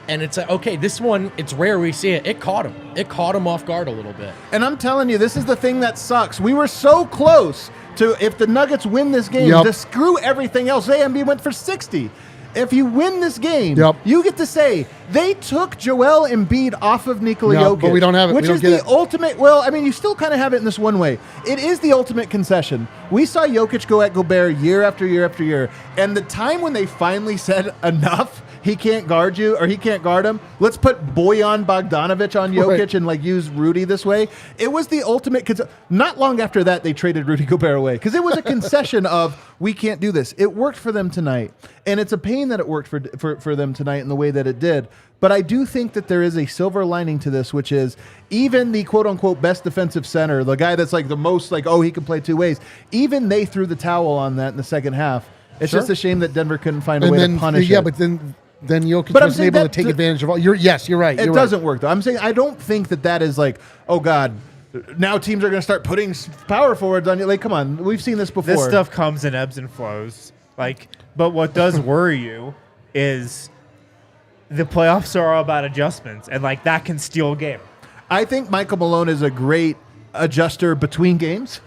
And it's like, okay, this one, it's rare we see it. It caught him. It caught him off guard a little bit. And I'm telling you, this is the thing that sucks. We were so close to, if the Nuggets win this game, to screw everything else. Embiid went for 60. If you win this game, you get to say, they took Joel Embiid off of Nikola Jokic. But we don't have it. Which is the ultimate, well, I mean, you still kind of have it in this one way. It is the ultimate concession. We saw Jokic go at Gobert year after year after year. And the time when they finally said enough, he can't guard you, or he can't guard him. Let's put Bojan Bogdanovic on Jokic and like use Rudy this way. It was the ultimate. Not long after that, they traded Rudy Gobert away because it was a concession of we can't do this. It worked for them tonight, and it's a pain that it worked for them tonight in the way that it did. But I do think that there is a silver lining to this, which is even the quote unquote best defensive center, the guy that's like the most like, oh, he can play two ways. Even they threw the towel on that in the second half. It's just a shame that Denver couldn't find a way to punish it. Yeah, but then Jokic wasn't able to take advantage of all. You're right. It doesn't work, though. I'm saying I don't think that is like, oh, God, now teams are going to start putting power forwards on you. Like, come on. We've seen this before. This stuff comes in ebbs and flows. Like, but what does worry you is the playoffs are all about adjustments, and, like, that can steal a game. I think Michael Malone is a great adjuster between games.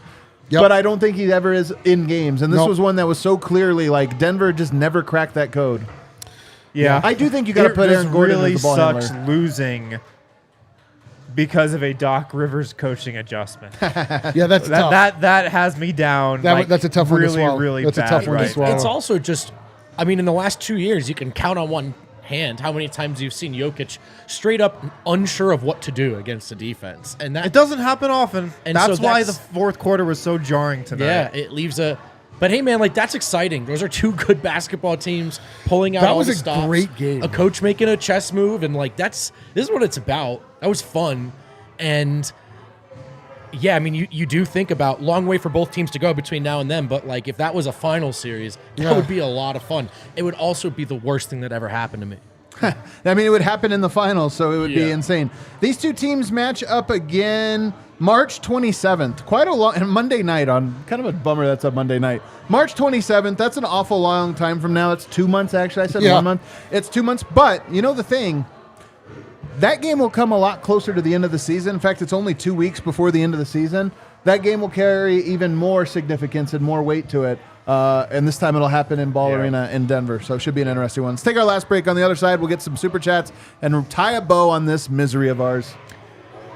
But I don't think he ever is in games. And this was one that was so clearly like Denver just never cracked that code. Yeah, I do think you got to put Aaron Gordon as the ball handler. It really sucks losing because of a Doc Rivers coaching adjustment. Yeah, that's tough. That has me down. That's a tough one to swallow. Really that's bad, a tough one to swallow. It's also just, I mean, in the last 2 years, you can count on one hand how many times you've seen Jokic straight up unsure of what to do against the defense, and that it doesn't happen often. And that's why the fourth quarter was so jarring tonight. Yeah, it leaves a. But hey, man, like that's exciting. Those are two good basketball teams pulling out all the stops. That was a great game. A coach making a chess move, and like this is what it's about. That was fun, and yeah, I mean, you do think about long way for both teams to go between now and then. But like, if that was a final series, that would be a lot of fun. It would also be the worst thing that ever happened to me. I mean, it would happen in the finals, so it would be insane. These two teams match up again March 27th. Quite a long Monday night on kind of a bummer that's a Monday night. March 27th. That's an awful long time from now. That's 2 months, actually. I said 1 month. It's 2 months. But you know the thing, that game will come a lot closer to the end of the season. In fact, it's only 2 weeks before the end of the season. That game will carry even more significance and more weight to it. And this time it'll happen in Ball Arena in Denver. So it should be an interesting one. Let's take our last break. On the other side, we'll get some super chats and tie a bow on this misery of ours.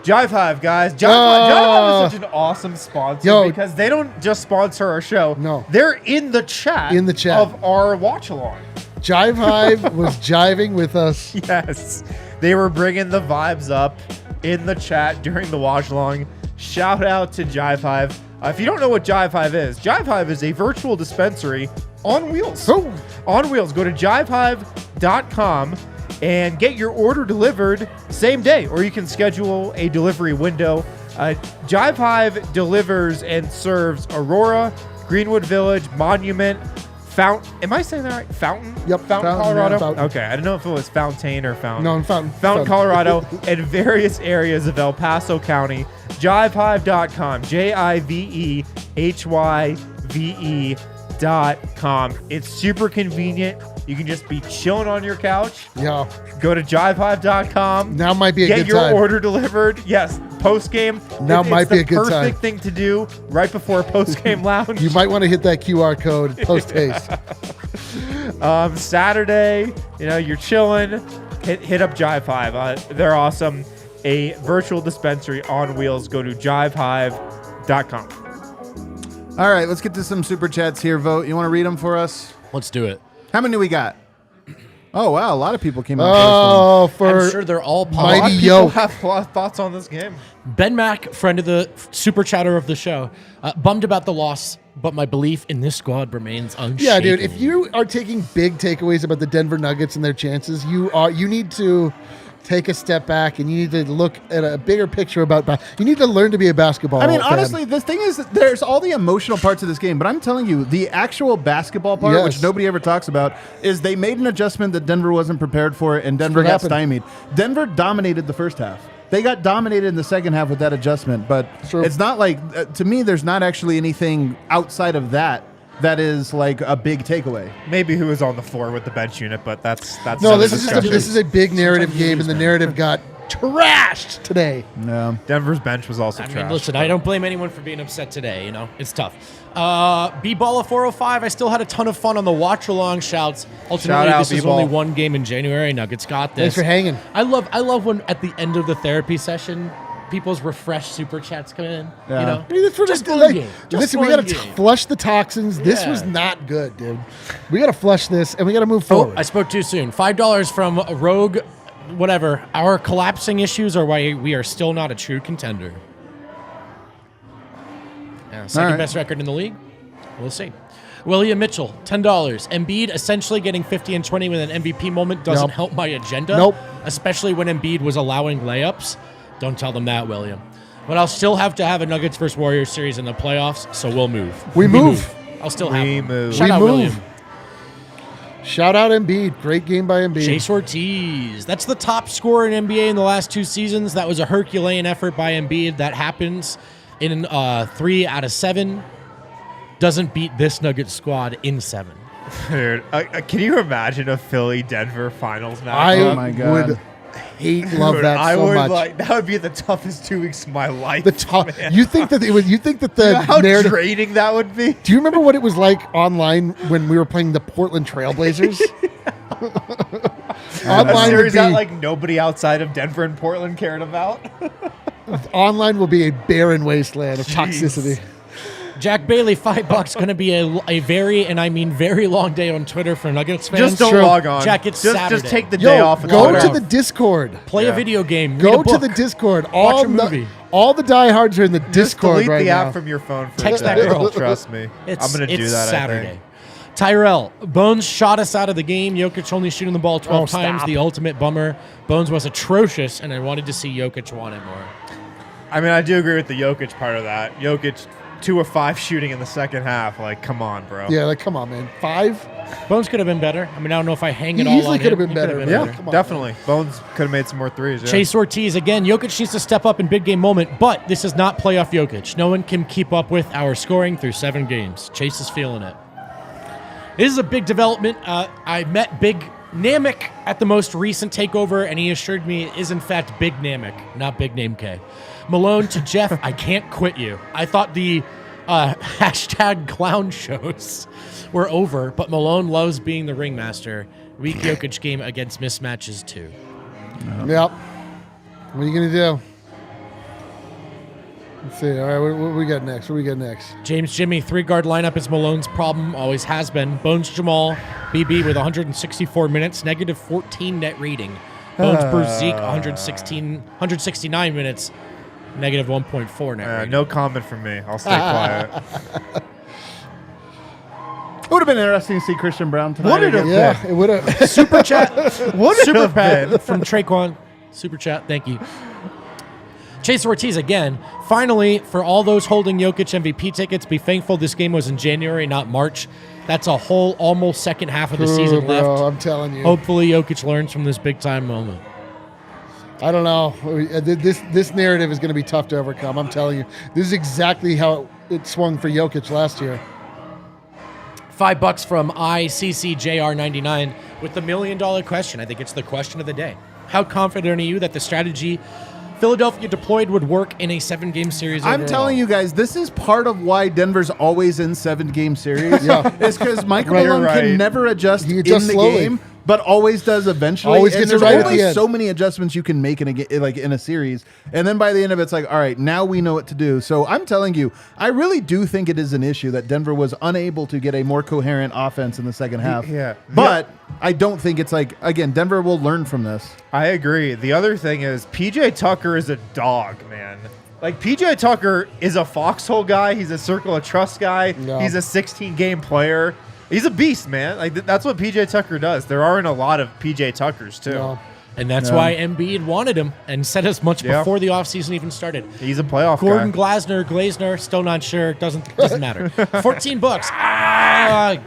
Jive Hive, guys. Jive Hive is such an awesome sponsor because they don't just sponsor our show. No. They're in the chat of our watch along. Jive Hive was jiving with us. Yes. They were bringing the vibes up in the chat during the watch along. Shout out to Jive Hive. If you don't know what Jive Hive is a virtual dispensary on wheels. Oh. On wheels. Go to jivehive.com and get your order delivered same day, or you can schedule a delivery window. Jive Hive delivers and serves Aurora, Greenwood Village, Monument, Fountain. Am I saying that right? Fountain? Yep. Fountain, Colorado? Yeah, Fountain. Okay. I didn't know if it was Fountain or Fountain. No, Fountain. Fountain, Colorado, and various areas of El Paso County. Jivehive.com. JIVEHYVE.com. It's super convenient. You can just be chilling on your couch. Yeah. Go to jivehive.com. Now might be a good time. Get your order delivered. Yes. Post game. Now might be a good time. Perfect thing to do right before a post game lounge. You might want to hit that QR code post haste. Saturday, you're chilling. Hit up Jive Hive. They're awesome. A virtual dispensary on wheels. Go to jivehive.com. All right, let's get to some super chats here, Vogt. You want to read them for us? Let's do it. How many do we got? Oh, wow. A lot of people came out. Oh, I'm sure they're all Mighty People have a lot of thoughts on this game. Ben Mack, friend of the super chatter of the show, bummed about the loss, but my belief in this squad remains unshaken. Yeah, dude. If you are taking big takeaways about the Denver Nuggets and their chances, you need to take a step back and you need to look at a bigger picture about. You need to learn to be a basketball. I mean, fan. honestly, the thing is, that there's all the emotional parts of this game, but I'm telling you, the actual basketball part, Yes. which nobody ever talks about, is they made an adjustment that Denver wasn't prepared for, and Denver what got happened. stymied. Denver dominated the first half. They got dominated in the second half with that adjustment, but True. it's not like, to me, there's not actually anything outside of that is like a big takeaway. Maybe who was on the floor with the bench unit, but that's No, another this is discussion. this is a big narrative game, and the narrative got trashed today. No. Denver's bench was also I trash. mean, listen, I don't blame anyone for being upset today. You know, it's tough. B-Ball of 405. I still had a ton of fun on the watch-along shouts. Ultimately, Shout out, this is B-Ball. only one game in January. Nuggets got this. Thanks for hanging. I love when at the end of the therapy session, people's refreshed super chats come in. Yeah. You know, I mean, that's what just it's one like. game. Just Listen, we one got to game. flush the toxins. This Yeah. was not good, dude. We got to flush this, and we got to move Oh, forward. I spoke too soon. $5 from Rogue, whatever. Our collapsing issues are why we are still not a true contender. Yeah, second right. best record in the league. We'll see. William Mitchell, $10. Embiid essentially getting 50 and 20 with an MVP moment doesn't Nope. help my agenda. Nope. Especially when Embiid was allowing layups. Don't tell them that, William. But I'll still have to have a Nuggets versus Warriors series in the playoffs, so we'll move. We move. I'll still have We one. move. Shout We out, move. William. Shout out Embiid. Great game by Embiid. Chase Ortiz. That's the top scorer in NBA in the last 2 seasons. That was a Herculean effort by Embiid. That happens in 3 out of 7. Doesn't beat this Nuggets squad in 7. Dude, can you imagine a Philly-Denver finals match? I Oh my God. would love that I so would much. that would be the toughest 2 weeks of my life. The top. man. You think that it was? You think that the You know how narrative? draining that would be? Do you remember what it was like online when we were playing the Portland Trailblazers? A Online would series be that like nobody outside of Denver and Portland cared about. online will be a barren wasteland of toxicity. Jack Bailey, $5. Going to be a very, and I mean very long day on Twitter for Nuggets fans. Just don't True. log on. Jack, it's just Saturday. take the day Yo, off. And go log to out. the Discord. Play Yeah. a video game. Read Go a to book. the Discord. Watch a movie. All the diehards are in the Just Discord delete right the now. app from your phone. For Text a that day. girl. Trust me. It's, I'm gonna do it's that. Saturday. I think. Tyrell, Bones shot us out of the game. Jokic only shooting the ball 12 Oh, times. stop. The ultimate bummer. Bones was atrocious, and I wanted to see Jokic want it more. I mean, I do agree with the Jokic part of that. Jokic 2 of 5 shooting in the second half. Like, come on, bro. Yeah, like come on, man. 5. Bones could have been better. I mean, I don't know if I hang it He all easily on could have him. been He could better, have man. Yeah, Come on, definitely. Bones could have made some more threes. Yeah. Chase Ortiz again. Jokic needs to step up in big game moment, but this is not playoff Jokic. No one can keep up with our scoring through 7 games. Chase is feeling it. This is a big development. I met Big Namek at the most recent takeover, and he assured me it is in fact Big Namek, not Big Name K. Malone to Jeff, I can't quit you. I thought the hashtag clown shows were over, but Malone loves being the ringmaster. Weak Jokic game against mismatches too. Yep. What are you gonna do? Let's see. All right, what we got next? What we got next? James Jimmy, 3-guard lineup is Malone's problem, always has been. Bones Jamal, BB with 164 minutes, negative 14 net rating. Bones Bruce Zeke, 169 minutes, negative 1.4 net rating. No comment from me. I'll stay quiet. It would have been interesting to see Christian Brown tonight. What did again. Yeah, it would have. Super chat. What Super chat from Traquan. Super chat. Thank you. Chase Ortiz again. Finally, for all those holding Jokic MVP tickets, be thankful this game was in January, not March. That's a whole almost second half of the season bro, left. I'm telling you. Hopefully, Jokic learns from this big time moment. I don't know. This narrative is going to be tough to overcome. I'm telling you. This is exactly how it swung for Jokic last year. $5 from ICCJR99 with the $1 million question. I think it's the question of the day. How confident are you that the strategy Philadelphia deployed would work in a 7-game series? I'm overall? telling you guys, this is part of why Denver's always in 7-game series. Yeah. It's because Michael Right, Malone right. can never adjust He in adjusts the slowly. game, but always does eventually. Always And gets it there's right at only the end. so many adjustments you can make in a series, and then by the end of it, it's like, all right, now we know what to do. So I'm telling you, I really do think it is an issue that Denver was unable to get a more coherent offense in the second half. Yeah. But I don't think it's like, again, Denver will learn from this. I agree. The other thing is PJ Tucker is a dog, man. Like, PJ Tucker is a foxhole guy. He's a circle of trust guy. No. He's a 16-game player. He's a beast, man. Like, that's what PJ Tucker does. There aren't a lot of PJ Tuckers, too. No. And that's why Embiid wanted him and said as much before the offseason even started. He's a playoff Gordon guy. Glazner, still not sure. Doesn't matter. $14.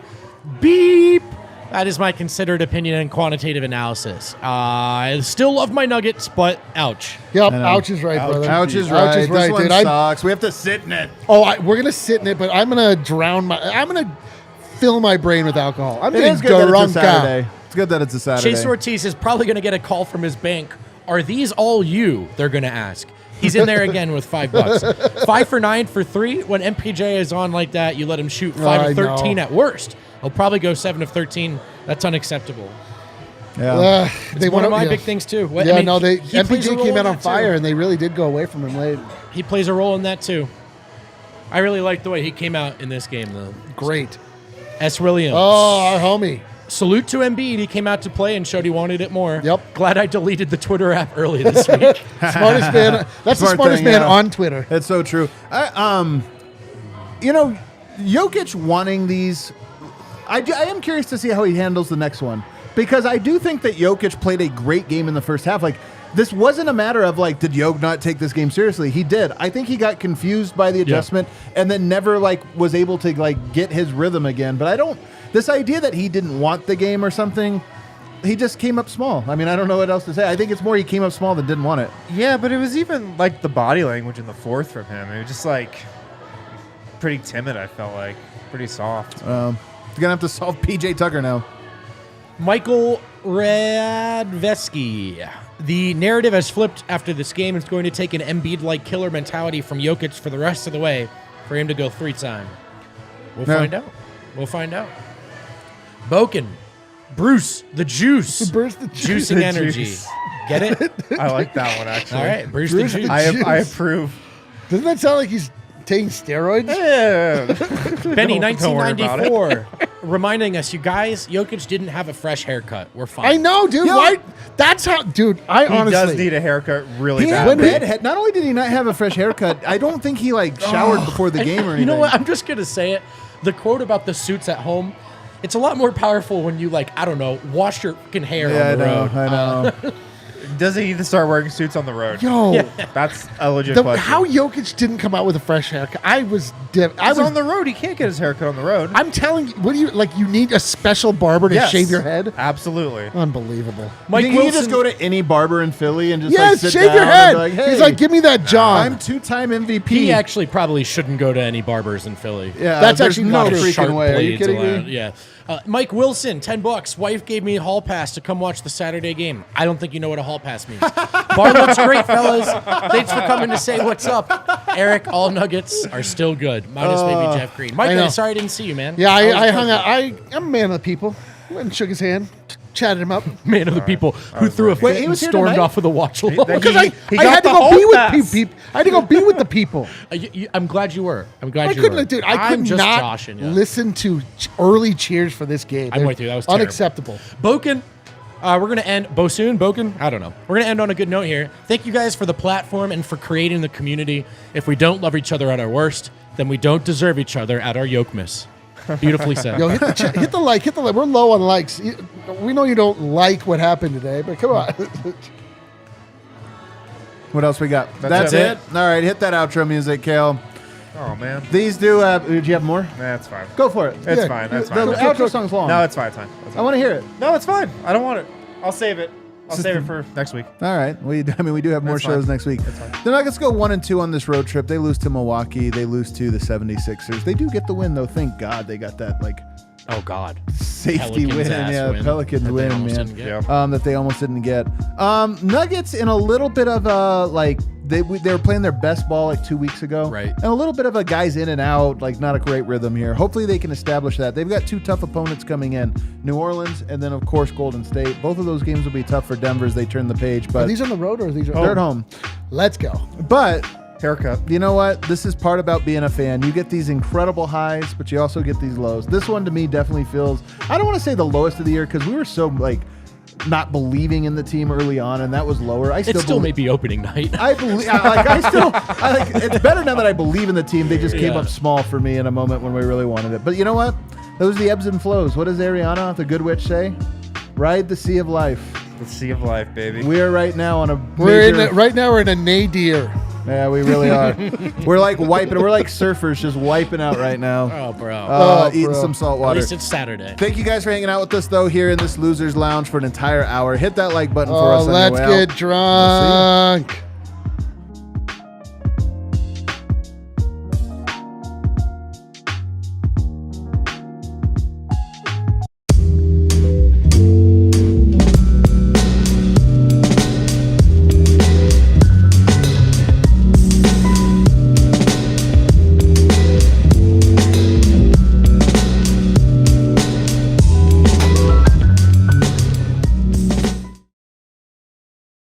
Beep. That is my considered opinion and quantitative analysis. I still love my Nuggets, but ouch. Yep, ouch is right, brother. Ouch is right. This one dude. sucks. We have to sit in it. We're gonna sit in it, but I'm gonna I'm gonna fill my brain with alcohol. I'm It getting is good that it's a drunk. Saturday. It's good that it's a Saturday. Chase Ortiz is probably going to get a call from his bank. Are these all you? They're going to ask. He's in there again with $5. 5 for 9 for 3. When MPJ is on like that, you let him shoot 5 of 13 at worst. He'll probably go 7 of 13. That's unacceptable. Yeah. They One of my big things too. He plays a MPJ role came out on fire, and they really did go away from him late. He plays a role in that too. I really like the way he came out in this game, though. Great. S. Williams. Oh, our homie. Salute to Embiid. He came out to play and showed he wanted it more. Yep. Glad I deleted the Twitter app early this week. Smartest man. That's the Smart smartest thing, man yeah. on Twitter. It's so true. Jokic wanting these. I am curious to see how he handles the next one, because I do think that Jokic played a great game in the first half. Like, this wasn't a matter of like, did Jokic not take this game seriously? He did. I think he got confused by the adjustment and then never was able to get his rhythm again. But I don't. This idea that he didn't want the game or something. He just came up small. I mean, I don't know what else to say. I think it's more he came up small than didn't want it. Yeah, but it was even the body language in the fourth from him. It was just pretty timid, I felt like. Pretty soft. You're going to have to solve PJ Tucker now. Michael Radveski. The narrative has flipped after this game. It's going to take an Embiid-like killer mentality from Jokic for the rest of the way for him to go 3-time. We'll find out. We'll find out. Boken. Bruce, the juice. Bruce the juice. Juicing The energy. juice. Get it? I like that one, actually. All right. Bruce, Bruce the the juice. juice. I approve. Doesn't that sound like he's taking steroids? Yeah. Benny, Don't worry about it. 1994, reminding us, you guys, Jokic didn't have a fresh haircut. We're fine. I know, dude. Yeah. Why? That's how, dude. I He honestly does need a haircut really He bad. had red head. Not only did he not have a fresh haircut, I don't think he showered before the game or anything. You know what? I'm just going to say it. The quote about the suits at home, it's a lot more powerful when you, wash your fucking hair on the road. I know. Does he need to start wearing suits on the road? Yo, That's a legit question. how Jokic didn't come out with a fresh haircut. I was He's on the road. He can't get his haircut on the road. I'm telling you, what do you you need a special barber to Yes. shave your head? Absolutely. Unbelievable. Mike Can you Wilson, just go to any barber in Philly and just Yes, sit shave down your head. and be hey, He's like, give me that John. I'm 2-time MVP. he actually probably shouldn't go to any barbers in Philly. Yeah, That's there's actually no not true. freaking Sharp way. Are you blades kidding allowed. me? Yeah. Mike Wilson, $10. Wife gave me a hall pass to come watch the Saturday game. I don't think you know what a hall pass means. Bar looks great, fellas. Thanks for coming to say what's up. Eric, all Nuggets are still good. Minus maybe Jeff Green. Mike, I know. sorry I didn't see you, man. Yeah, was I hung perfect. out. I'm a man of the people. Went and shook his hand, chatted him up. Man of the people who threw a Wait, fit he and was here stormed tonight? off with a watch alone. Because I he had got to the go be hall with pass. people. I had to go be with the people. I'm glad you were. I'm glad I you couldn't, were. dude. I I'm could just not joshing you. listen to early cheers for this game. I'm They're with you. That was terrible. unacceptable. Boken, we're going to end. Boken? I don't know. We're going to end on a good note here. Thank you guys for the platform and for creating the community. If we don't love each other at our worst, then we don't deserve each other at our Yokmas. Beautifully said. Yo, hit the like. Hit the like. We're low on likes. We know you don't like what happened today, but come on. What else we got? That's it. All right, hit that outro music, Kale. Oh, man. These do. Do you have more? That's fine. Go for it. It's Yeah, fine. That's The fine. outro song's long. No, it's fine. It's fine. I want to hear it. No, it's fine. I don't want it. I'll save it. I'll save it for next week. All right. We do have more That's shows fine. next week. That's fine. The Nuggets go 1-2 on this road trip. They lose to Milwaukee. They lose to the 76ers. They do get the win, though. Thank God they got that Oh, God. safety Pelicans win. ass Yeah, win Pelicans that they win, almost man. didn't get. Yeah. That they almost didn't get. Nuggets in a little bit of a they were playing their best ball 2 weeks ago, Right. And a little bit of a guys in and out, not a great rhythm here. Hopefully they can establish that. They've got two tough opponents coming in: New Orleans and then of course Golden State. Both of those games will be tough for Denver as they turn the page. Are But these on the road or are these they're at home. Let's go. But Haircut. you know what? This is part about being a fan. You get these incredible highs, but you also get these lows. This one to me definitely feels, I don't want to say the lowest of the year because we were so not believing in the team early on, and that was lower. I It still believe, may be opening night. I believe. It's better now that I believe in the team. They just came Yeah. up small for me in a moment when we really wanted it. But you know what? Those are the ebbs and flows. What does Ariana, the good witch, say? Ride the sea of life. The sea of life, baby. We are right now on a Right now we're in a nadir. Yeah, we really are. We're like wiping. We're like surfers, just wiping out right now. Oh, bro. Eating some salt At water. least it's Saturday. Thank you guys for hanging out with us, though, here in this Losers Lounge for an entire hour. Hit that like button for us. Let's on your way get out. drunk.